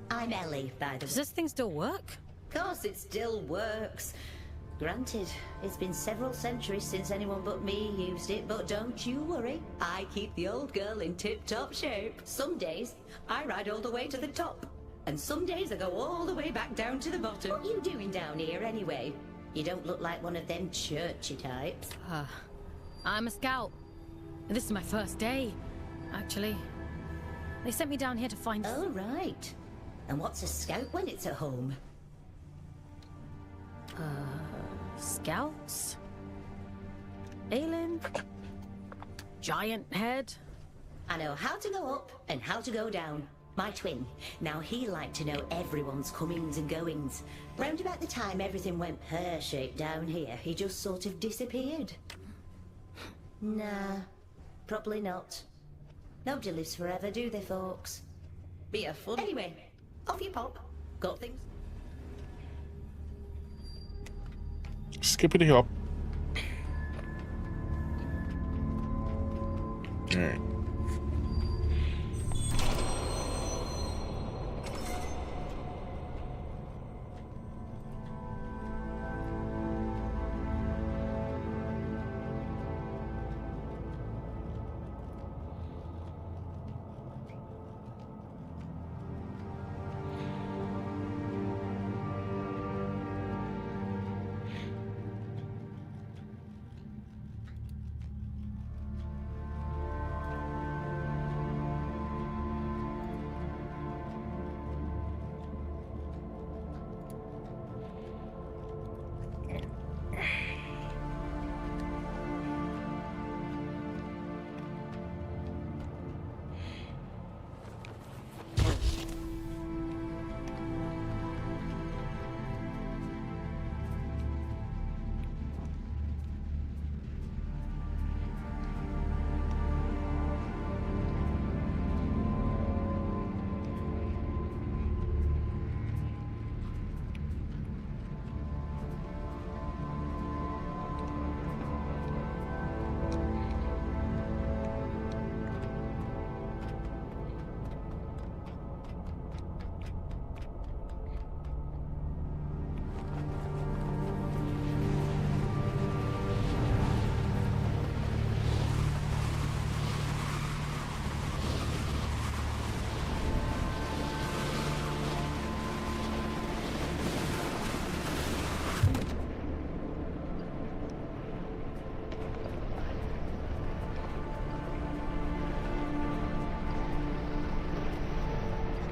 I'm Ellie, by the way. Does this thing still work? Of course it still works. Granted, it's been several centuries since anyone but me used it, but don't you worry. I keep the old girl in tip-top shape. Some days, I ride all the way to the top. And some days I go all the way back down to the bottom. What you doing down here anyway? You don't look like one of them churchy types. I'm a scout. This is my first day, actually. They sent me down here to find... Oh, right. And what's a scout when it's at home? Scouts? Aelin? Giant head? I know how to go up and how to go down. My twin. Now he liked to know everyone's comings and goings. Round about the time everything went pear-shaped down here, he just sort of disappeared. Nah, probably not. Nobody lives forever, do they, folks? Be a fun. Anyway, off you pop. Got things. Skippity hop. All right.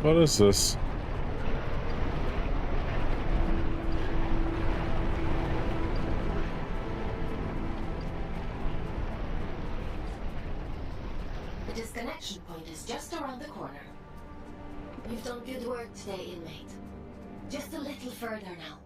What is this? The disconnection point is just around the corner. You've done good work today, inmate. Just a little further now.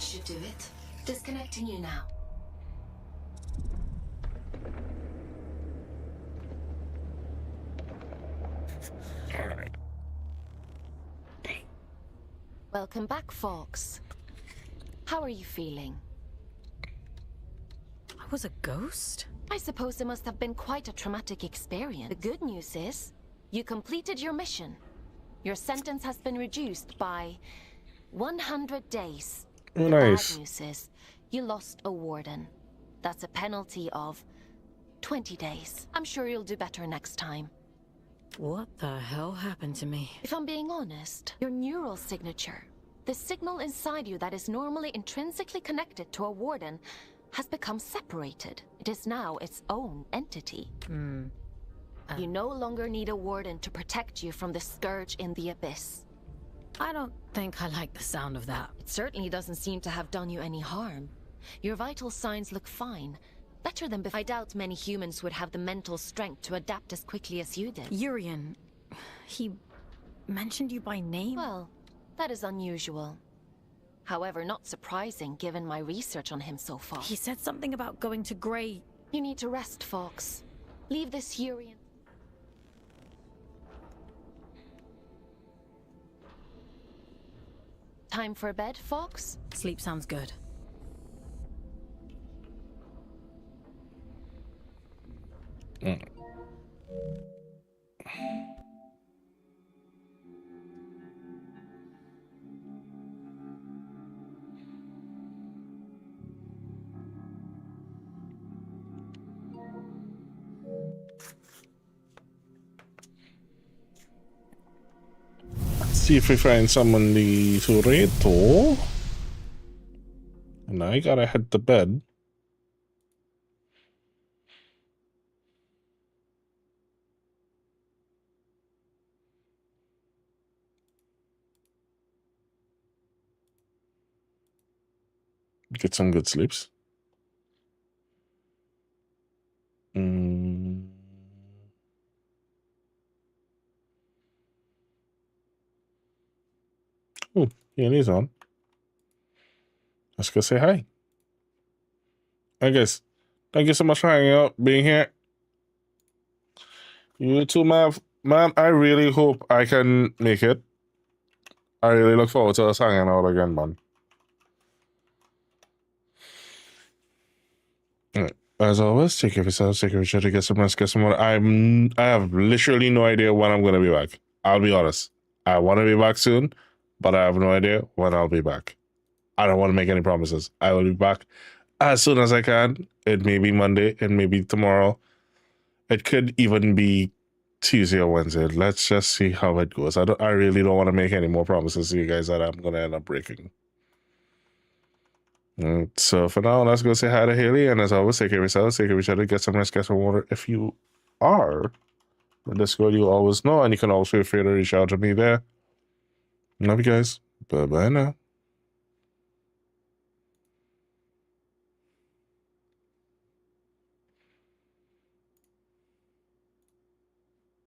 Should do it. Disconnecting you now. All right. Welcome back, Fox. How are you feeling? I was a ghost? I suppose it must have been quite a traumatic experience. The good news is, you completed your mission. Your sentence has been reduced by 100 days. Oh, The nice. bad news is, you lost a warden. That's a penalty of 20 days. I'm sure you'll do better next time. What the hell happened to me? If I'm being honest, your neural signature, the signal inside you that is normally intrinsically connected to a warden, has become separated. It is now its own entity. You no longer need a warden to protect you from the scourge in the abyss. I don't think I like the sound of that. It certainly doesn't seem to have done you any harm. Your vital signs look fine. Better than before. I doubt many humans would have the mental strength to adapt as quickly as you did. Urian, he mentioned you by name? Well, that is unusual. However, not surprising given my research on him so far. He said something about going to Grey. You need to rest, Fox. Leave this Urian. Time for bed, Fox? Sleep sounds good. See if we find someone the Toretto. And I gotta head to bed. Get some good sleeps. Oh, yeah, he's on. Let's go say hi. I guess. Thank you so much for hanging out, being here. You too, ma'am. Ma'am, I really hope I can make it. I really look forward to us hanging out again, man. Alright. As always, take care of yourselves, take care of each other, get some rest, get some water. I have literally no idea when I'm gonna be back. I'll be honest. I want to be back soon, but I have no idea when I'll be back. I don't want to make any promises. I will be back as soon as I can. It may be Monday, it may be tomorrow. It could even be Tuesday or Wednesday. Let's just see how it goes. I really don't want to make any more promises to you guys that I'm gonna end up breaking. So for now, let's go say hi to Haley, and as always, take care of yourselves, take care of each other, get some rest, get some water. If you are in Discord, you always know, and you can always feel free to reach out to me there. Love you guys. Bye bye now.